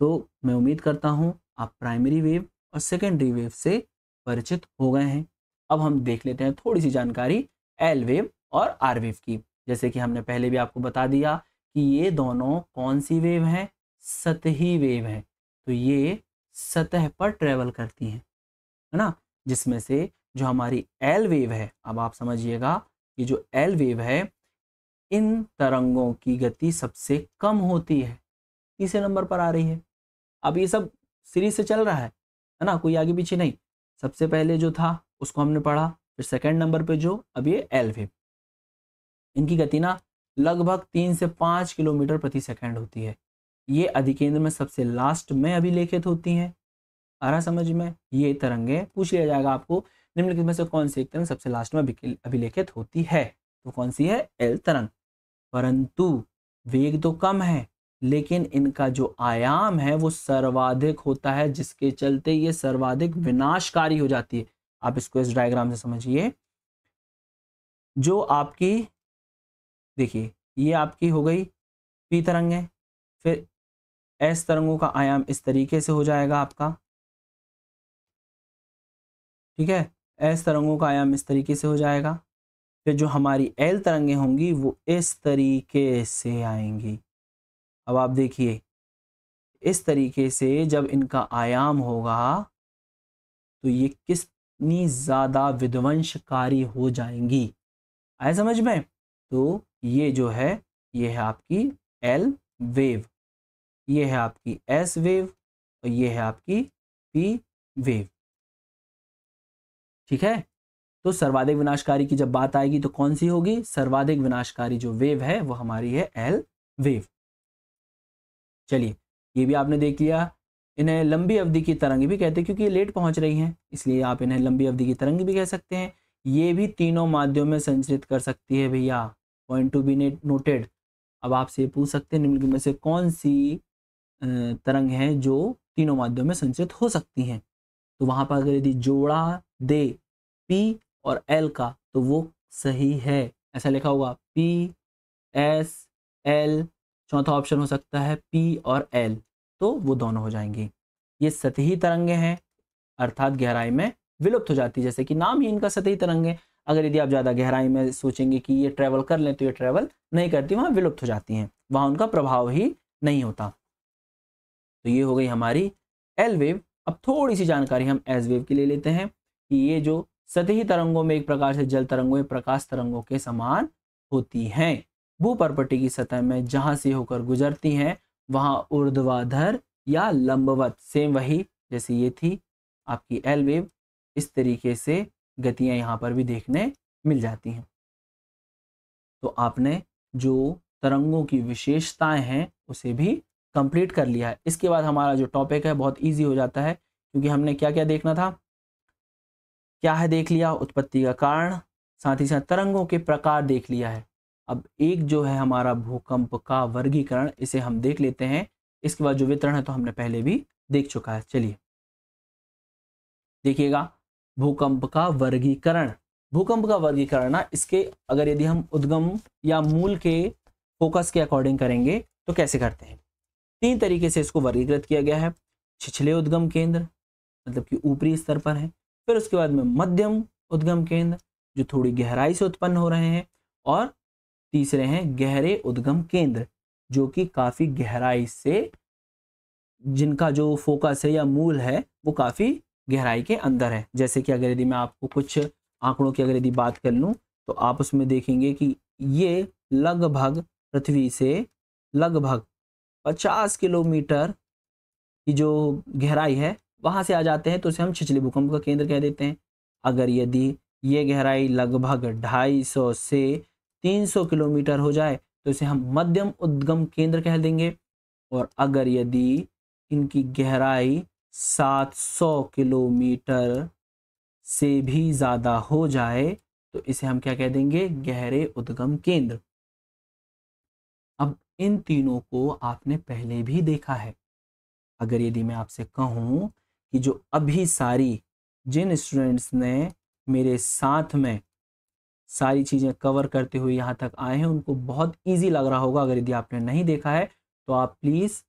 तो मैं उम्मीद करता हूं आप प्राइमरी वेव और सेकेंडरी वेव से परिचित हो गए हैं। अब हम देख लेते हैं थोड़ी सी जानकारी एल वेव और आर वेव की। जैसे कि हमने पहले भी आपको बता दिया कि ये दोनों कौन सी वेव हैं, सतही वेव हैं। तो ये सतह पर ट्रेवल करती हैं, है ना। जिसमें से जो हमारी एल वेव है, अब आप समझिएगा कि जो एल वेव है इन तरंगों की गति सबसे कम होती है, तीसरे नंबर पर आ रही है। अब ये सब सीरीज से चल रहा है ना, कोई आगे पीछे नहीं। सबसे पहले जो था उसको हमने पढ़ा, फिर सेकंड नंबर पे जो, अब ये एल वेव। इनकी गति ना लगभग 3 से 5 किलोमीटर प्रति सेकंड होती है। ये अधिकेंद्र में सबसे लास्ट में अभिलेखित होती हैं। आ रहा समझ में। ये तरंगे पूछ लिया जाएगा आपको, निम्नलिखित में से कौन सी एक तरंग सबसे लास्ट में अभिलेखित होती है, तो कौन सी है, एल तरंग। परंतु वेग तो कम है, लेकिन इनका जो आयाम है वो सर्वाधिक होता है, जिसके चलते ये सर्वाधिक विनाशकारी हो जाती है। आप इसको इस डायग्राम से समझिए। जो आपकी, देखिए ये आपकी हो गई पी तरंग है, फिर एस तरंगों का आयाम इस तरीके से हो जाएगा आपका, ठीक है, एस तरंगों का आयाम इस तरीके से हो जाएगा। फिर जो हमारी एल तरंगें होंगी वो इस तरीके से आएंगी। अब आप देखिए, इस तरीके से जब इनका आयाम होगा तो ये कितनी ज़्यादा विध्वंसकारी हो जाएंगी। आए समझ में। तो ये जो है, ये है आपकी एल वेव, ये है आपकी एस वेव, और ये है आपकी पी वेव। ठीक है। तो सर्वाधिक विनाशकारी की जब बात आएगी तो कौन सी होगी, सर्वाधिक विनाशकारी जो वेव है वो हमारी है एल वेव। चलिए ये भी आपने देख लिया। इन्हें लंबी अवधि की तरंग भी कहते हैं, क्योंकि ये लेट पहुंच रही हैं, इसलिए आप इन्हें लंबी अवधि की तरंग भी कह सकते हैं। ये भी तीनों माध्यमों में संचरित कर सकती है भैया, पॉइंट टू बी नोटेड। अब आपसे पूछ सकते हैं निम्नलिखित में से कौन सी तरंग हैं जो तीनों माध्यमों में संचरित हो सकती हैं। तो वहां पर अगर यदि जोड़ा दे P और L का तो वो सही है, ऐसा लिखा होगा PSL। चौथा ऑप्शन हो सकता है P और L, तो वो दोनों हो जाएंगी। ये सतही तरंगे हैं, अर्थात गहराई में विलुप्त हो जाती है, जैसे कि नाम ही इनका सतही तरंग है। अगर यदि आप ज़्यादा गहराई में सोचेंगे कि ये ट्रेवल कर लें तो ये ट्रेवल नहीं करती, वहाँ विलुप्त हो जाती हैं, वहाँ उनका प्रभाव ही नहीं होता। तो ये हो गई हमारी एल वेव। अब थोड़ी सी जानकारी हम एस वेव की ले लेते हैं कि ये जो सतही तरंगों में एक प्रकार से जल तरंगों या प्रकाश तरंगों के समान होती हैं। भूपर्पटी की सतह में जहां से होकर गुजरती हैं वहां ऊर्ध्वाधर या लंबवत, सेम वही जैसे ये थी आपकी एल वेव, इस तरीके से गतियां यहाँ पर भी देखने मिल जाती हैं। तो आपने जो तरंगों की विशेषताएं हैं उसे भी कंप्लीट कर लिया है। इसके बाद हमारा जो टॉपिक है बहुत इजी हो जाता है, क्योंकि हमने क्या क्या देखना था, क्या है देख लिया, उत्पत्ति का कारण, साथ ही साथ तरंगों के प्रकार देख लिया है। अब एक जो है हमारा भूकंप का वर्गीकरण, इसे हम देख लेते हैं। इसके बाद जो वितरण है तो हमने पहले भी देख चुका है। चलिए देखिएगा, भूकंप का वर्गीकरण। भूकंप का वर्गीकरण ना, इसके अगर यदि हम उद्गम या मूल के फोकस के अकॉर्डिंग करेंगे तो कैसे करते हैं। 3 तरीके से इसको वर्गीकृत किया गया है। छिछले उद्गम केंद्र, मतलब कि ऊपरी स्तर पर है, फिर उसके बाद में मध्यम उद्गम केंद्र जो थोड़ी गहराई से उत्पन्न हो रहे हैं, और तीसरे हैं गहरे उद्गम केंद्र जो कि काफी गहराई से, जिनका जो फोकस है या मूल है वो काफी गहराई के अंदर है। जैसे कि अगर यदि मैं आपको कुछ आंकड़ों की अगर यदि बात कर लूं तो आप उसमें देखेंगे कि ये लगभग पृथ्वी से लगभग 50 किलोमीटर की जो गहराई है वहां से आ जाते हैं, तो उसे हम छिछले भूकंप का केंद्र कह देते हैं। अगर यदि ये गहराई लगभग 250 से 300 किलोमीटर हो जाए तो इसे हम मध्यम उद्गम केंद्र कह देंगे। और अगर यदि इनकी गहराई 700 किलोमीटर से भी ज़्यादा हो जाए तो इसे हम क्या कह देंगे, गहरे उद्गम केंद्र। अब इन तीनों को आपने पहले भी देखा है। अगर यदि मैं आपसे कहूं कि जो अभी सारी जिन स्टूडेंट्स ने मेरे साथ में सारी चीज़ें कवर करते हुए यहाँ तक आए हैं उनको बहुत इजी लग रहा होगा। अगर यदि आपने नहीं देखा है तो आप प्लीज़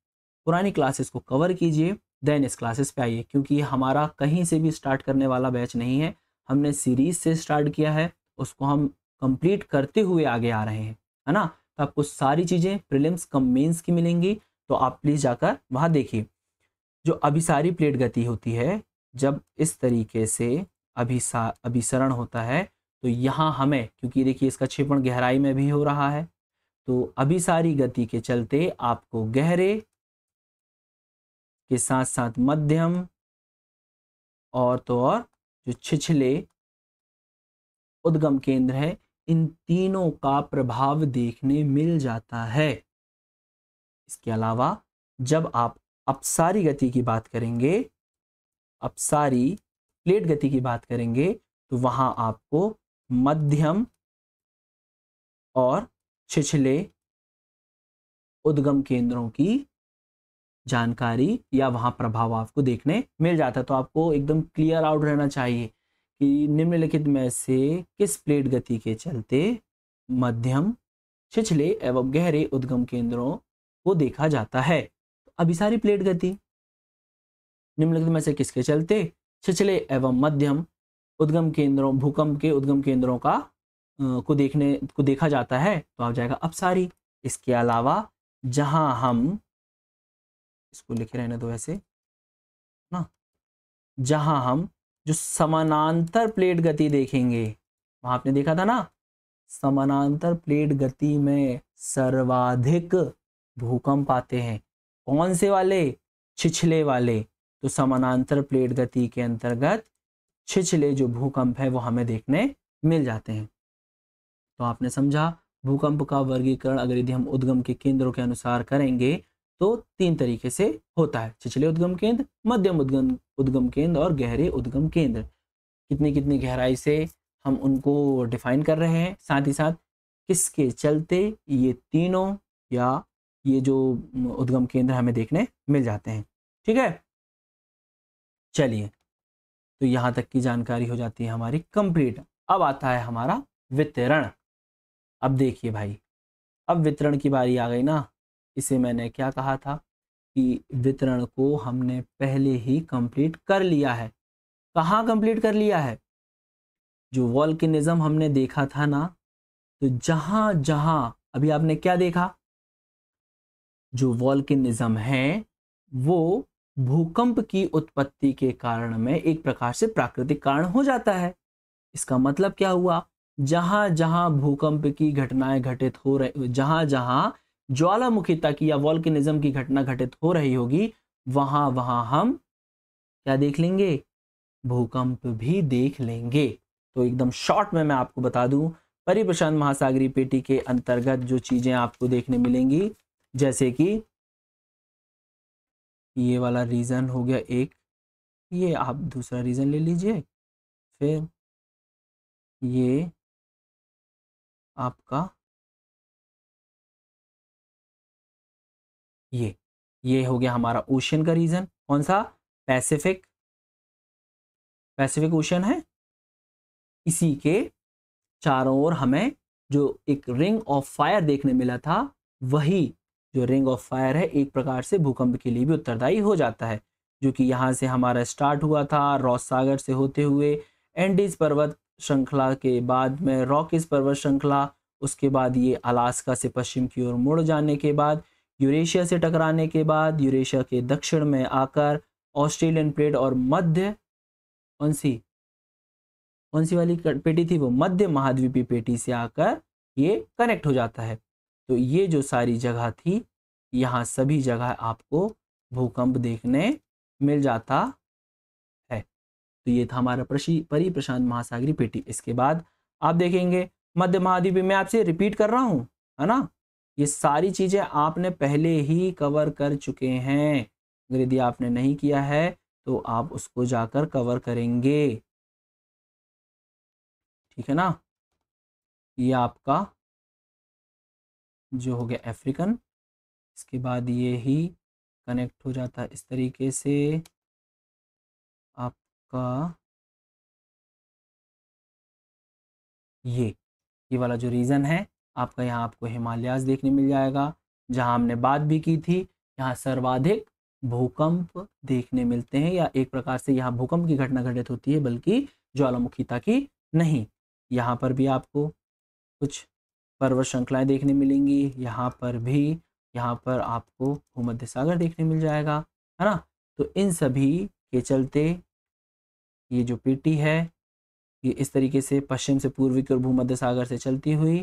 पुरानी क्लासेस को कवर कीजिए, देन इस क्लासेस पे आइए, क्योंकि ये हमारा कहीं से भी स्टार्ट करने वाला बैच नहीं है। हमने सीरीज से स्टार्ट किया है, उसको हम कंप्लीट करते हुए आगे आ रहे हैं, है ना। तो आपको सारी चीज़ें प्रीलिम्स कम मेंस की मिलेंगी, तो आप प्लीज़ जाकर वहाँ देखिए। जो अभिसारी प्लेट गति होती है, जब इस तरीके से अभिसरण होता है तो यहाँ हमें, क्योंकि देखिए इसका क्षेपण गहराई में भी हो रहा है, तो अभिसारी गति के चलते आपको गहरे के साथ साथ मध्यम और तो और जो छिछले उद्गम केंद्र है, इन तीनों का प्रभाव देखने मिल जाता है। इसके अलावा जब आप अपसारी गति की बात करेंगे, अपसारी प्लेट गति की बात करेंगे, तो वहां आपको मध्यम और छिछले उद्गम केंद्रों की जानकारी या वहां प्रभाव आपको देखने मिल जाता है। तो आपको एकदम क्लियर आउट रहना चाहिए कि निम्नलिखित में से किस प्लेट गति के चलते मध्यम, छिछले एवं गहरे उद्गम केंद्रों को देखा जाता है। तो अभिसारी प्लेट गति निम्नलिखित में से किसके चलते छिछले एवं मध्यम उद्गम केंद्रों, भूकंप के उद्गम केंद्रों का को देखा जाता है, तो आ जाएगा अपसारी। इसके अलावा जहां हम इसको लिखे रहने दो ऐसे ना, जहां हम जो समानांतर प्लेट गति देखेंगे, वहां आपने देखा था ना, समानांतर प्लेट गति में सर्वाधिक भूकंप आते हैं। कौन से वाले, छिछले वाले। तो समानांतर प्लेट गति के अंतर्गत छिछले जो भूकंप है वो हमें देखने मिल जाते हैं। तो आपने समझा भूकंप का वर्गीकरण अगर यदि हम उद्गम के केंद्रों के अनुसार करेंगे तो 3 तरीके से होता है, छिछले उद्गम केंद्र, मध्यम उद्गम केंद्र और गहरे उद्गम केंद्र। कितनी कितनी गहराई से हम उनको डिफाइन कर रहे हैं, साथ ही साथ किसके चलते ये तीनों या ये जो उद्गम केंद्र हमें देखने मिल जाते हैं। ठीक है, चलिए तो यहाँ तक की जानकारी हो जाती है हमारी कंप्लीट। अब आता है हमारा वितरण। अब देखिए भाई, अब वितरण की बारी आ गई ना। इसे मैंने क्या कहा था कि वितरण को हमने पहले ही कंप्लीट कर लिया है। कहाँ कंप्लीट कर लिया है? जो वॉल्केनिज्म हमने देखा था ना, तो जहां जहां अभी आपने क्या देखा, जो वॉल्केनिज्म है वो भूकंप की उत्पत्ति के कारण में एक प्रकार से प्राकृतिक कारण हो जाता है। इसका मतलब क्या हुआ? जहां जहां भूकंप की घटनाएं घटित हो रही, जहां जहां ज्वालामुखीता की या वॉल्केनिज्म की घटना घटित हो रही होगी, वहां वहां हम क्या देख लेंगे? भूकंप भी देख लेंगे। तो एकदम शॉर्ट में मैं आपको बता दूं, परिप्रशांत महासागरीय पेटी के अंतर्गत जो चीजें आपको देखने मिलेंगी, जैसे कि ये वाला रीजन हो गया एक, ये आप दूसरा रीजन ले लीजिए, फिर ये आपका ये हो गया हमारा ओशियन का रीजन। कौन सा? पैसिफिक। पैसिफिक ओशियन है। इसी के चारों ओर हमें जो एक रिंग ऑफ फायर देखने मिला था, वही जो रिंग ऑफ फायर है एक प्रकार से भूकंप के लिए भी उत्तरदायी हो जाता है, जो कि यहाँ से हमारा स्टार्ट हुआ था रॉस सागर से होते हुए एंडीज पर्वत श्रृंखला के बाद में रॉकीज पर्वत श्रृंखला, उसके बाद ये अलास्का से पश्चिम की ओर मुड़ जाने के बाद यूरेशिया से टकराने के बाद यूरेशिया के दक्षिण में आकर ऑस्ट्रेलियन प्लेट और मध्य कौन सी वाली पेटी थी वो? मध्य महाद्वीपीय पेटी से आकर ये कनेक्ट हो जाता है। तो ये जो सारी जगह थी, यहाँ सभी जगह आपको भूकंप देखने मिल जाता है। तो ये था हमारा परिप्रशांत महासागरीय पेटी। इसके बाद आप देखेंगे मध्य महाद्वीपीय, मैं आपसे रिपीट कर रहा हूँ, है ना, ये सारी चीजें आपने पहले ही कवर कर चुके हैं। अगर यदि आपने नहीं किया है तो आप उसको जाकर कवर करेंगे, ठीक है ना। ये आपका जो हो गया अफ्रीकन, इसके बाद ये ही कनेक्ट हो जाता है इस तरीके से आपका ये वाला जो रीजन है आपका, यहाँ आपको हिमालयाज देखने मिल जाएगा। जहाँ हमने बात भी की थी, यहाँ सर्वाधिक भूकंप देखने मिलते हैं, या एक प्रकार से यहाँ भूकंप की घटना घटित होती है, बल्कि ज्वालामुखीता की नहीं। यहाँ पर भी आपको कुछ पर्वत श्रृंखलाएं देखने मिलेंगी, यहाँ पर भी, यहाँ पर आपको भूमध्य सागर देखने मिल जाएगा, है ना। तो इन सभी के चलते ये जो पेटी है ये इस तरीके से पश्चिम से पूर्वी की ओर भूमध्य सागर से चलती हुई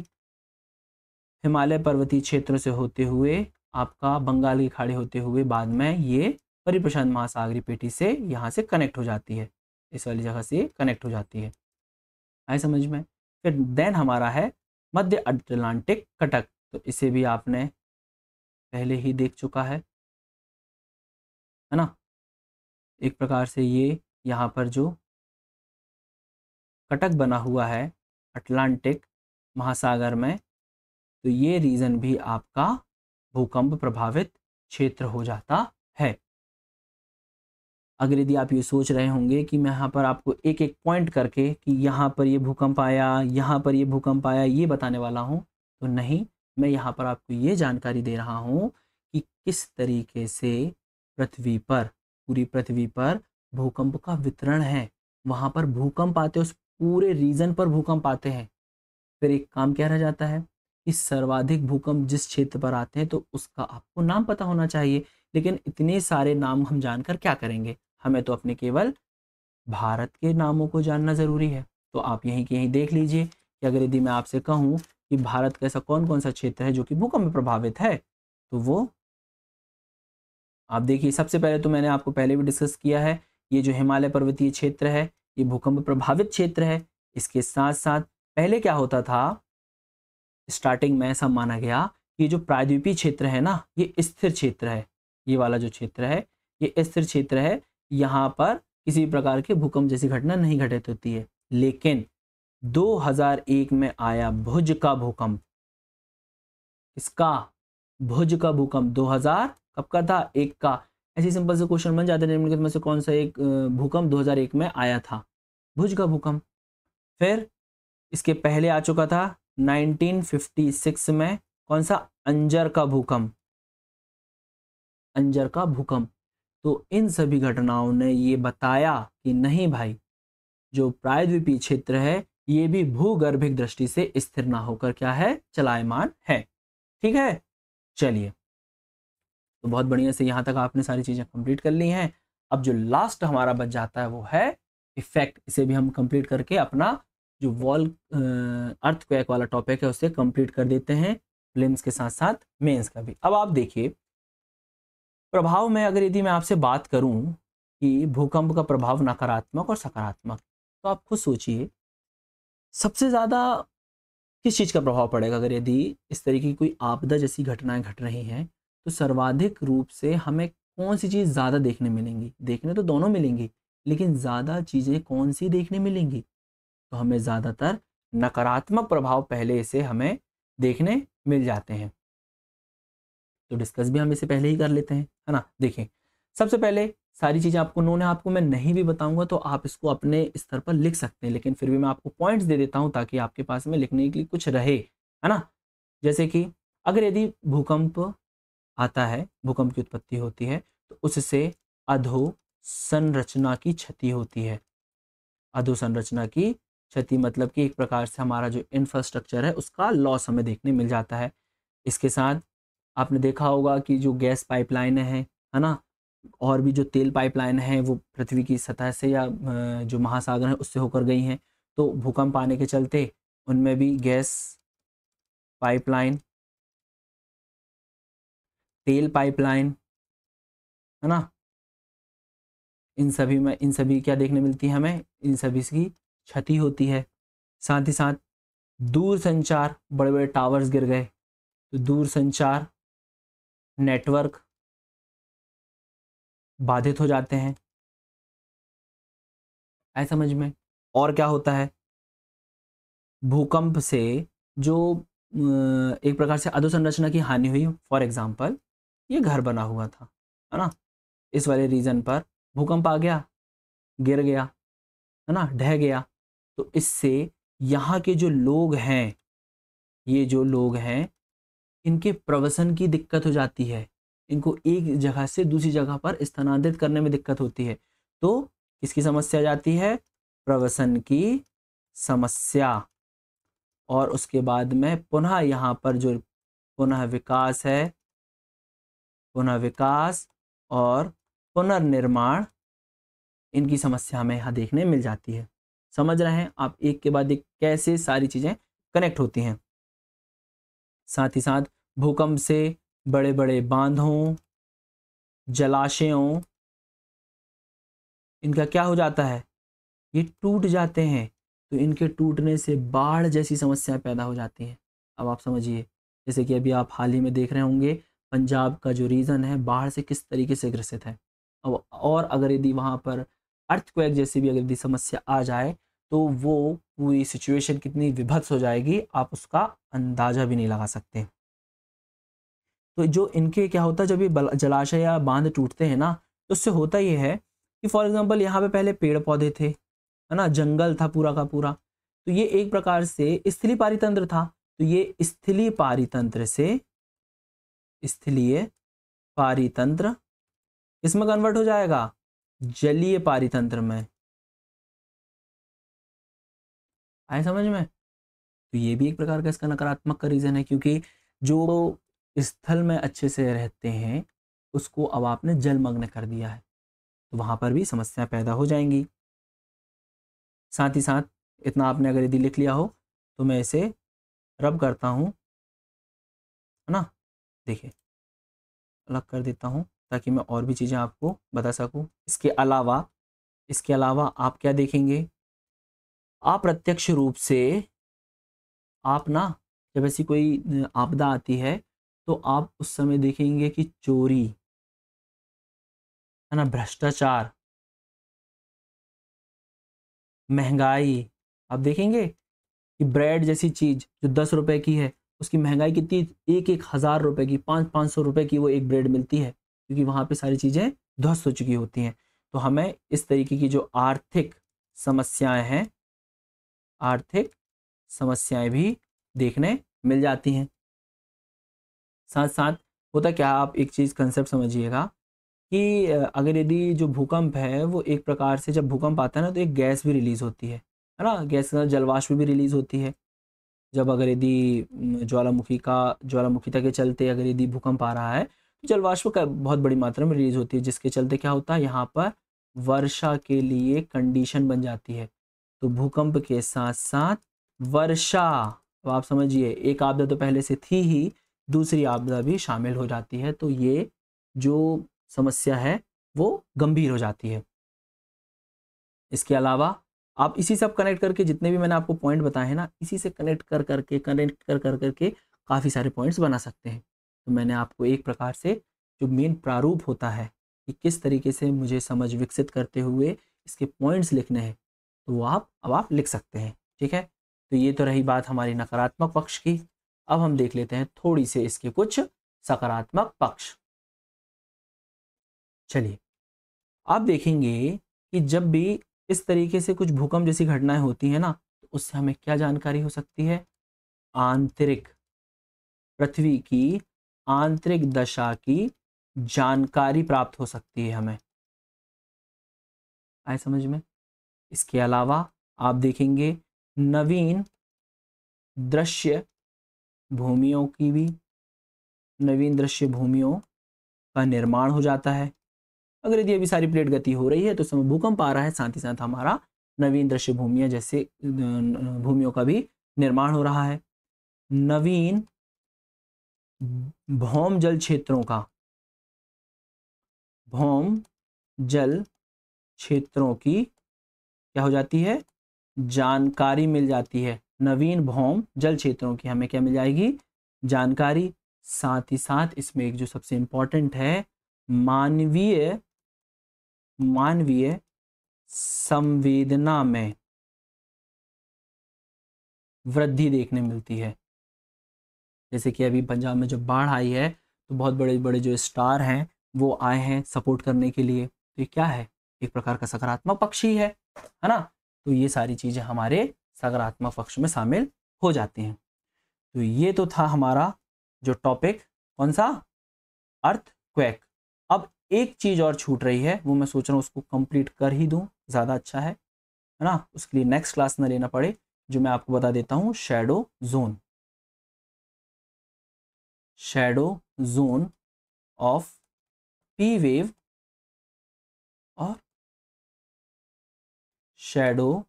हिमालय पर्वतीय क्षेत्रों से होते हुए आपका बंगाल की खाड़ी होते हुए बाद में ये परिप्रशांत महासागरीय पेटी से यहाँ से कनेक्ट हो जाती है, इस वाली जगह से कनेक्ट हो जाती है। आए समझ में? फिर देन हमारा है मध्य अटलांटिक कटक, तो इसे भी आपने पहले ही देख चुका है ना। एक प्रकार से ये यहाँ पर जो कटक बना हुआ है अटलांटिक महासागर में, तो ये रीजन भी आपका भूकंप प्रभावित क्षेत्र हो जाता है। अगर यदि आप ये सोच रहे होंगे कि मैं यहाँ पर आपको एक एक पॉइंट करके कि यहाँ पर ये भूकंप आया, यहाँ पर ये भूकंप आया, ये बताने वाला हूँ, तो नहीं, मैं यहाँ पर आपको ये जानकारी दे रहा हूँ कि किस तरीके से पृथ्वी पर, पूरी पृथ्वी पर भूकंप का वितरण है। वहाँ पर भूकंप आते हैं, उस पूरे रीजन पर भूकंप आते हैं। फिर एक काम क्या रह जाता है कि सर्वाधिक भूकंप जिस क्षेत्र पर आते हैं तो उसका आपको नाम पता होना चाहिए, लेकिन इतने सारे नाम हम जानकर क्या करेंगे? हमें तो अपने केवल भारत के नामों को जानना ज़रूरी है। तो आप यहीं के यहीं देख लीजिए कि अगर यदि मैं आपसे कहूँ कि भारत का ऐसा कौन कौन सा क्षेत्र है जो कि भूकंप प्रभावित है, तो वो आप देखिए। सबसे पहले तो मैंने आपको पहले भी डिस्कस किया है, ये जो हिमालय पर्वतीय क्षेत्र है ये भूकंप प्रभावित क्षेत्र है। इसके साथ साथ पहले क्या होता था, स्टार्टिंग में ऐसा माना गया कि जो प्रायद्वीपीय क्षेत्र है ना, ये स्थिर क्षेत्र है। ये वाला जो क्षेत्र है ये स्थिर क्षेत्र है, यहाँ पर किसी प्रकार के भूकंप जैसी घटना नहीं घटित होती है। लेकिन 2001 में आया भुज का भूकंप। इसका भुज का भूकंप 2000 कब का था? एक का, ऐसे सिंपल से क्वेश्चन बन जाते हैं निम्नलिखित में से कौन सा एक भूकंप 2001 में आया था? भुज का भूकंप। फिर इसके पहले आ चुका था 1956 में कौन सा? अंजर का भूकंप। अंजर का भूकंप। तो इन सभी घटनाओं ने ये बताया कि नहीं भाई, जो प्रायद्वीपीय क्षेत्र है ये भी भूगर्भिक दृष्टि से स्थिर ना होकर क्या है? चलायमान है। ठीक है, चलिए, तो बहुत बढ़िया से यहाँ तक आपने सारी चीजें कंप्लीट कर ली हैं। अब जो लास्ट हमारा बच जाता है वो है इफेक्ट। इसे भी हम कंप्लीट करके अपना जो वॉल अर्थक्वेक वाला टॉपिक है उसे कंप्लीट कर देते हैं, प्रीलिम्स के साथ साथ मेंस का भी। अब आप देखिए प्रभाव में, अगर यदि मैं आपसे बात करूं कि भूकंप का प्रभाव नकारात्मक और सकारात्मक, तो आप खुद सोचिए सबसे ज्यादा किस चीज का प्रभाव पड़ेगा? अगर यदि इस तरीके की कोई आपदा जैसी घटनाएं घट रही हैं तो सर्वाधिक रूप से हमें कौन सी चीज ज्यादा देखने मिलेंगी? देखने तो दोनों मिलेंगी, लेकिन ज्यादा चीजें कौन सी देखने मिलेंगी? तो हमें ज्यादातर नकारात्मक प्रभाव पहले से हमें देखने मिल जाते हैं। तो डिस्कस भी हम इसे पहले ही कर लेते हैं, है ना। देखिए सबसे पहले सारी चीजें आपको उन्होंने आपको मैं नहीं भी बताऊंगा तो आप इसको अपने स्तर पर लिख सकते हैं, लेकिन फिर भी मैं आपको पॉइंट्स दे देता हूं ताकि आपके पास में लिखने के लिए कुछ रहे, है ना। जैसे कि अगर यदि भूकंप आता है, भूकंप की उत्पत्ति होती है, तो उससे अधोसंरचना की क्षति होती है। अधोसंरचना की क्षति मतलब कि एक प्रकार से हमारा जो इंफ्रास्ट्रक्चर है उसका लॉस हमें देखने मिल जाता है। इसके साथ आपने देखा होगा कि जो गैस पाइपलाइन है ना, और भी जो तेल पाइपलाइन है वो पृथ्वी की सतह से या जो महासागर है उससे होकर गई हैं, तो भूकंप आने के चलते उनमें भी गैस पाइपलाइन, तेल पाइपलाइन, है ना, इन सभी क्या देखने मिलती है हमें? इन सभी की क्षति होती है। साथ ही साथ दूर संचार, बड़े बड़े टावर्स गिर गए तो दूर संचार नेटवर्क बाधित हो जाते हैं, ऐसा समझ में। और क्या होता है? भूकंप से जो एक प्रकार से अधोसंरचना की हानि हुई, फॉर एग्जांपल ये घर बना हुआ था, है ना, इस वाले रीजन पर भूकंप आ गया, गिर गया, है ना, ढह गया, तो इससे यहाँ के जो लोग हैं, ये जो लोग हैं इनके प्रवसन की दिक्कत हो जाती है, इनको एक जगह से दूसरी जगह पर स्थानांतरित करने में दिक्कत होती है। तो किसकी समस्या आ जाती है? प्रवसन की समस्या। और उसके बाद में पुनः यहाँ पर जो पुनः विकास है, पुनः विकास और पुनर्निर्माण, इनकी समस्या हमें यहाँ देखने मिल जाती है। समझ रहे हैं आप एक के बाद एक कैसे सारी चीजें कनेक्ट होती हैं। साथ ही साथ भूकंप से बड़े बड़े बांधों, जलाशयों, इनका क्या हो जाता है? ये टूट जाते हैं, तो इनके टूटने से बाढ़ जैसी समस्याएं पैदा हो जाती हैं। अब आप समझिए, जैसे कि अभी आप हाल ही में देख रहे होंगे पंजाब का जो रीजन है बाढ़ से किस तरीके से ग्रसित है। अब और अगर यदि वहाँ पर अर्थक्वेक जैसी भी अगर यदि समस्या आ जाए तो वो पूरी सिचुएशन कितनी विभत्स हो जाएगी आप उसका अंदाजा भी नहीं लगा सकते। तो जो इनके क्या होता है, जब ये जलाशय या बांध टूटते हैं ना, तो उससे होता ये है कि फॉर एग्जांपल यहाँ पे पहले पेड़ पौधे थे, है ना, जंगल था पूरा का पूरा, तो ये एक प्रकार से स्थलीय पारितंत्र था, तो ये स्थलीय पारितंत्र से स्थलीय पारितंत्र इसमें कन्वर्ट हो जाएगा जलीय पारितंत्र में। आए समझ में? तो ये भी एक प्रकार का इसका नकारात्मक का रीजन है, क्योंकि जो स्थल में अच्छे से रहते हैं उसको अब आपने जलमग्न कर दिया है, तो वहां पर भी समस्या पैदा हो जाएंगी। साथ ही साथ इतना आपने अगर यदि लिख लिया हो तो मैं इसे रब करता हूँ, है ना, देखिए अलग कर देता हूँ ताकि मैं और भी चीज़ें आपको बता सकूँ। इसके अलावा आप क्या देखेंगे? अप्रत्यक्ष रूप से आप ना, जब ऐसी कोई आपदा आती है तो आप उस समय देखेंगे कि चोरी, है ना, भ्रष्टाचार, महंगाई, आप देखेंगे कि ब्रेड जैसी चीज जो 10 रुपए की है उसकी महंगाई कितनी, 1,000 रुपए की, 500 रुपए की वो एक ब्रेड मिलती है, क्योंकि वहां पे सारी चीजें ध्वस्त हो चुकी होती हैं। तो हमें इस तरीके की जो आर्थिक समस्याएं हैं, आर्थिक समस्याएं भी देखने मिल जाती हैं। साथ साथ होता क्या, आप एक चीज़ कंसेप्ट समझिएगा कि अगर यदि जो भूकंप है वो एक प्रकार से, जब भूकंप आता है ना तो एक गैस भी रिलीज होती है ना, गैस जलवाष्प भी रिलीज होती है। जब अगर यदि ज्वालामुखीता के चलते अगर यदि भूकंप आ रहा है तो जलवाष्प का बहुत बड़ी मात्रा में रिलीज होती है, जिसके चलते क्या होता है, यहाँ पर वर्षा के लिए कंडीशन बन जाती है। तो भूकंप के साथ साथ वर्षा, तो आप समझिए एक आपदा तो पहले से थी ही, दूसरी आपदा भी शामिल हो जाती है। तो ये जो समस्या है वो गंभीर हो जाती है। इसके अलावा आप इसी सब कनेक्ट करके, जितने भी मैंने आपको पॉइंट बताए हैं ना, इसी से कनेक्ट कर करके काफ़ी सारे पॉइंट्स बना सकते हैं। तो मैंने आपको एक प्रकार से जो मेन प्रारूप होता है कि किस तरीके से मुझे समझ विकसित करते हुए इसके पॉइंट्स लिखने हैं, तो वो आप लिख सकते हैं। ठीक है, तो ये तो रही बात हमारी नकारात्मक पक्ष की। अब हम देख लेते हैं थोड़ी से इसके कुछ सकारात्मक पक्ष। चलिए, आप देखेंगे कि जब भी इस तरीके से कुछ भूकंप जैसी घटनाएं होती हैं ना, तो उससे हमें क्या जानकारी हो सकती है, आंतरिक, पृथ्वी की आंतरिक दशा की जानकारी प्राप्त हो सकती है हमें। आए समझ में? इसके अलावा आप देखेंगे नवीन दृश्य भूमियों की भी, नवीन दृश्य भूमियों का निर्माण हो जाता है। अगर यदि अभी सारी प्लेट गति हो रही है तो समय भूकंप आ रहा है, साथ ही साथ हमारा नवीन दृश्य भूमियां जैसे भूमियों का भी निर्माण हो रहा है। नवीन भौम जल क्षेत्रों का, भौम जल क्षेत्रों की क्या हो जाती है, जानकारी मिल जाती है। नवीन भौम जल क्षेत्रों की हमें क्या मिल जाएगी, जानकारी। साथ ही साथ इसमें एक जो सबसे इंपॉर्टेंट है, मानवीय संवेदना में वृद्धि देखने मिलती है। जैसे कि अभी पंजाब में जब बाढ़ आई है तो बहुत बड़े बड़े जो स्टार हैं वो आए हैं सपोर्ट करने के लिए। तो ये क्या है, एक प्रकार का सकारात्मक पक्ष ही है ना। तो ये सारी चीज़ें हमारे सकारात्मक पक्ष में शामिल हो जाती हैं। तो ये तो था हमारा जो टॉपिक, कौन सा, अर्थक्वेक। अब एक चीज़ और छूट रही है, वो मैं सोच रहा हूँ उसको कंप्लीट कर ही दूँ, ज़्यादा अच्छा है ना। उसके लिए नेक्स्ट क्लास ना लेना पड़े, जो मैं आपको बता देता हूँ, shadow zone. Shadow zone of P wave और shadow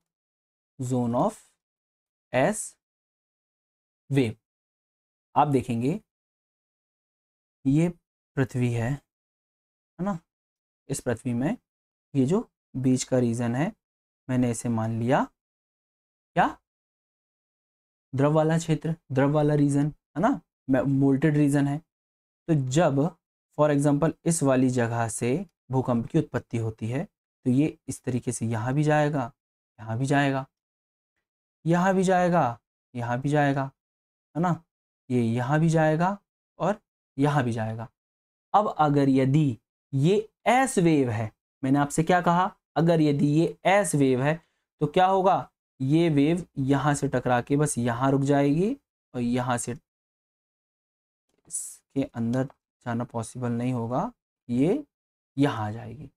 zone of S wave. आप देखेंगे ये पृथ्वी है ना, इस पृथ्वी में ये जो बीच का रीजन है, मैंने इसे मान लिया क्या, द्रव वाला क्षेत्र, द्रव वाला रीजन है ना, मोल्टेड रीजन है। तो जब फॉर एग्जांपल इस वाली जगह से भूकंप की उत्पत्ति होती है तो ये इस तरीके से यहाँ भी जाएगा, यहाँ भी जाएगा, यहाँ भी जाएगा, यहाँ भी जाएगा, है ना, ये यहाँ भी जाएगा और यहाँ भी जाएगा। अब अगर यदि ये एस वेव है, मैंने आपसे क्या कहा, अगर यदि ये एस वेव है तो क्या होगा, ये वेव यहाँ से टकरा के बस यहाँ रुक जाएगी और यहाँ से इसके अंदर जाना पॉसिबल नहीं होगा, ये यहाँ आ जाएगी।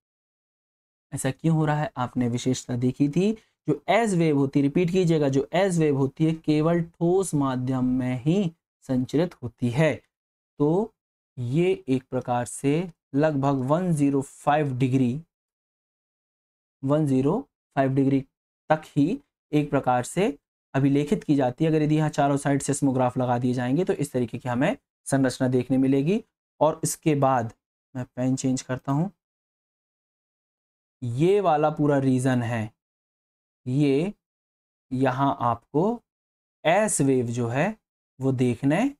ऐसा क्यों हो रहा है, आपने विशेषता देखी थी, जो एज वेव होती है, रिपीट कीजिएगा, जो एज वेव होती है केवल ठोस माध्यम में ही संचरित होती है। तो ये एक प्रकार से लगभग 105 डिग्री तक ही एक प्रकार से अभिलेखित की जाती है। अगर यदि यहाँ चारों साइड सेस्मोग्राफ लगा दिए जाएंगे तो इस तरीके की हमें संरचना देखने मिलेगी। और इसके बाद मैं पेन चेंज करता हूँ, ये वाला पूरा रीजन है, ये यहाँ आपको एस वेव जो है वो देखने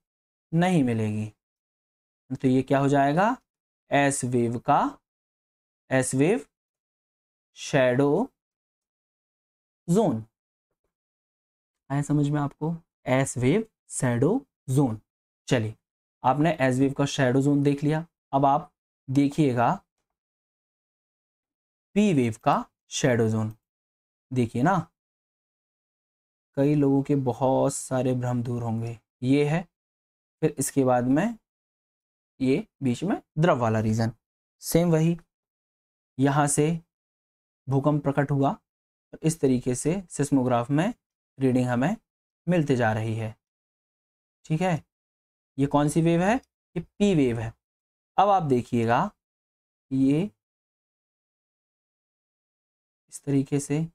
नहीं मिलेगी। तो ये क्या हो जाएगा, एस वेव शैडो जोन। आया समझ में आपको, एस वेव शैडो जोन। चलिए, आपने एस वेव का शैडो जोन देख लिया। अब आप देखिएगा पी वेव का शैडो जोन। देखिए ना, कई लोगों के बहुत सारे भ्रम दूर होंगे। ये है, फिर इसके बाद में ये बीच में द्रव वाला रीजन, सेम वही, यहाँ से भूकंप प्रकट हुआ और इस तरीके से सिस्मोग्राफ में रीडिंग हमें मिलते जा रही है। ठीक है, ये कौन सी वेव है? ये पी वेव है। अब आप देखिएगा, ये इस तरीके से, है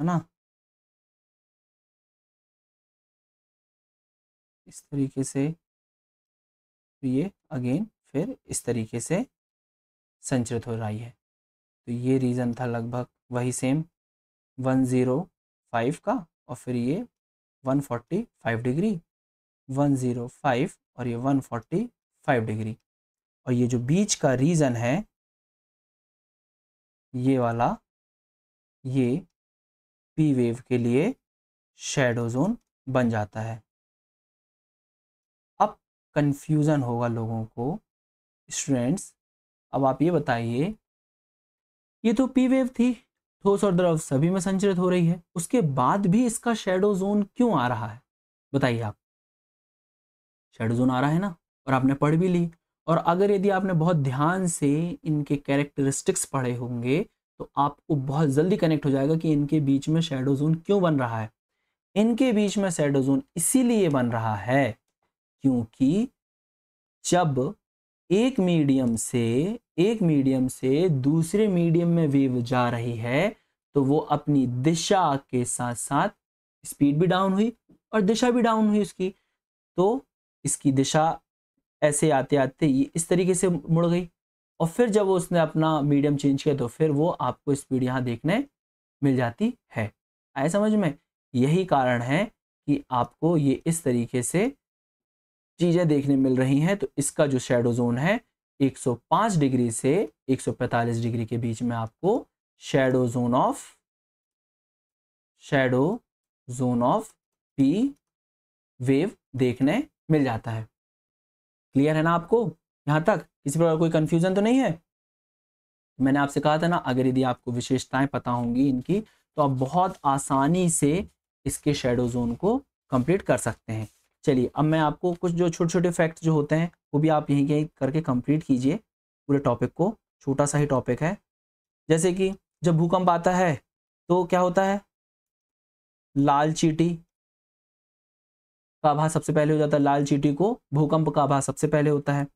ना, इस तरीके से, तो ये अगेन फिर इस तरीके से संचरित हो रही है। तो ये रीज़न था लगभग वही सेम 105 का, और फिर ये 145 डिग्री, 105 और ये 145 डिग्री, और ये जो बीच का रीजन है ये वाला, ये पी वेव के लिए शैडो जोन बन जाता है। अब कंफ्यूजन होगा लोगों को, स्टूडेंट्स अब आप ये बताइए, ये तो पी वेव थी, ठोस और द्रव सभी में संचरित हो रही है, उसके बाद भी इसका शैडो जोन क्यों आ रहा है? बताइए आप। शैडो जोन आ रहा है ना, और आपने पढ़ भी ली, और अगर यदि आपने बहुत ध्यान से इनके कैरेक्टरिस्टिक्स पढ़े होंगे तो आपको बहुत जल्दी कनेक्ट हो जाएगा कि इनके बीच में शैडो जोन क्यों बन रहा है। इनके बीच में शैडो जोन इसीलिए बन रहा है क्योंकि जब एक मीडियम से दूसरे मीडियम में वेव जा रही है तो वो अपनी दिशा के साथ साथ स्पीड भी डाउन हुई और दिशा भी डाउन हुई उसकी, तो इसकी दिशा ऐसे आते आते ये इस तरीके से मुड़ गई, और फिर जब उसने अपना मीडियम चेंज किया तो फिर वो आपको स्पीड यहाँ देखने मिल जाती है। आए समझ में? यही कारण है कि आपको ये इस तरीके से चीज़ें देखने मिल रही हैं। तो इसका जो शैडो जोन है 105 डिग्री से 145 डिग्री के बीच में आपको shadow zone of P wave देखने मिल जाता है। क्लियर है ना आपको? यहाँ तक किसी प्रकार कोई कंफ्यूजन तो नहीं है? मैंने आपसे कहा था ना, अगर यदि आपको विशेषताएं पता होंगी इनकी तो आप बहुत आसानी से इसके शैडो जोन को कंप्लीट कर सकते हैं। चलिए अब मैं आपको कुछ जो छोटे छोटे फैक्ट्स जो होते हैं वो भी आप यहीं कहीं करके कंप्लीट कीजिए पूरे टॉपिक को। छोटा सा ही टॉपिक है। जैसे कि जब भूकंप आता है तो क्या होता है? लाल चींटी का आभास सबसे पहले हो जाता है। लाल चींटी को भूकंप का आभास सबसे पहले होता है।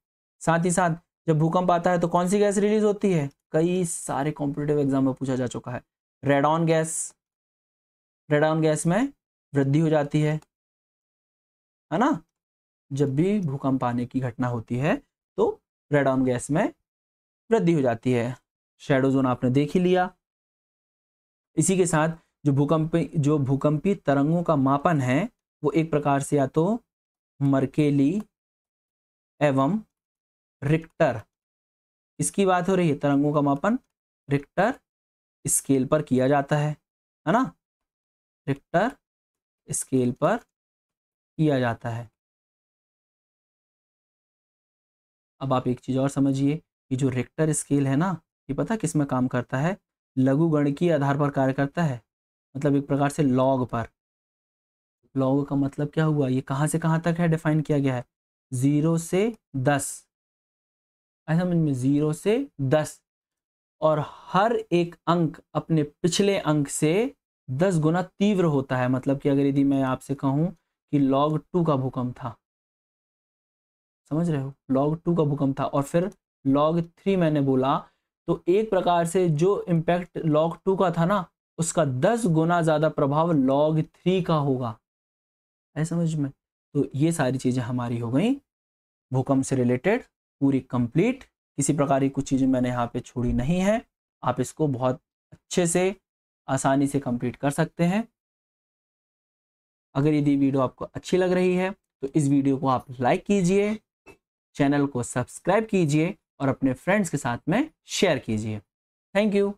साथ ही साथ जब भूकंप आता है तो कौन सी गैस रिलीज होती है? कई सारे कॉम्पिटिटिव एग्जाम में पूछा जा चुका है, रेडॉन गैस। रेडॉन गैस में वृद्धि हो जाती है ना? जब भी भूकंप आने की घटना होती है तो रेडॉन गैस में वृद्धि हो जाती है। शैडो जोन आपने देख ही लिया। इसी के साथ जो भूकंपी तरंगों का मापन है वो एक प्रकार से या तो मर्केली एवं रिक्टर, इसकी बात हो रही है, तरंगों का मापन रिक्टर स्केल पर किया जाता है ना? रिक्टर स्केल पर किया जाता है। अब आप एक चीज और समझिए कि जो रिक्टर स्केल है ना, ये पता किस में काम करता है? लघुगणकीय आधार पर कार्य करता है, मतलब एक प्रकार से लॉग पर। लॉग का मतलब क्या हुआ? ये कहाँ से कहाँ तक है डिफाइन किया गया है? 0 से 10, ऐसा समझ में, 0 से 10, और हर एक अंक अपने पिछले अंक से 10 गुना तीव्र होता है। मतलब कि अगर यदि मैं आपसे कहूं कि log 2 का भूकंप था, समझ रहे हो? log 2 का भूकंप था और फिर log 3 मैंने बोला, तो एक प्रकार से जो इम्पैक्ट log 2 का था ना, उसका 10 गुना ज़्यादा प्रभाव log 3 का होगा। है समझ में? तो ये सारी चीज़ें हमारी हो गई भूकंप से रिलेटेड, पूरी कंप्लीट। किसी प्रकार की कुछ चीज़ें मैंने यहाँ पे छोड़ी नहीं है। आप इसको बहुत अच्छे से आसानी से कंप्लीट कर सकते हैं। अगर यदि वीडियो आपको अच्छी लग रही है तो इस वीडियो को आप लाइक कीजिए, चैनल को सब्सक्राइब कीजिए और अपने फ्रेंड्स के साथ में शेयर कीजिए। Thank you.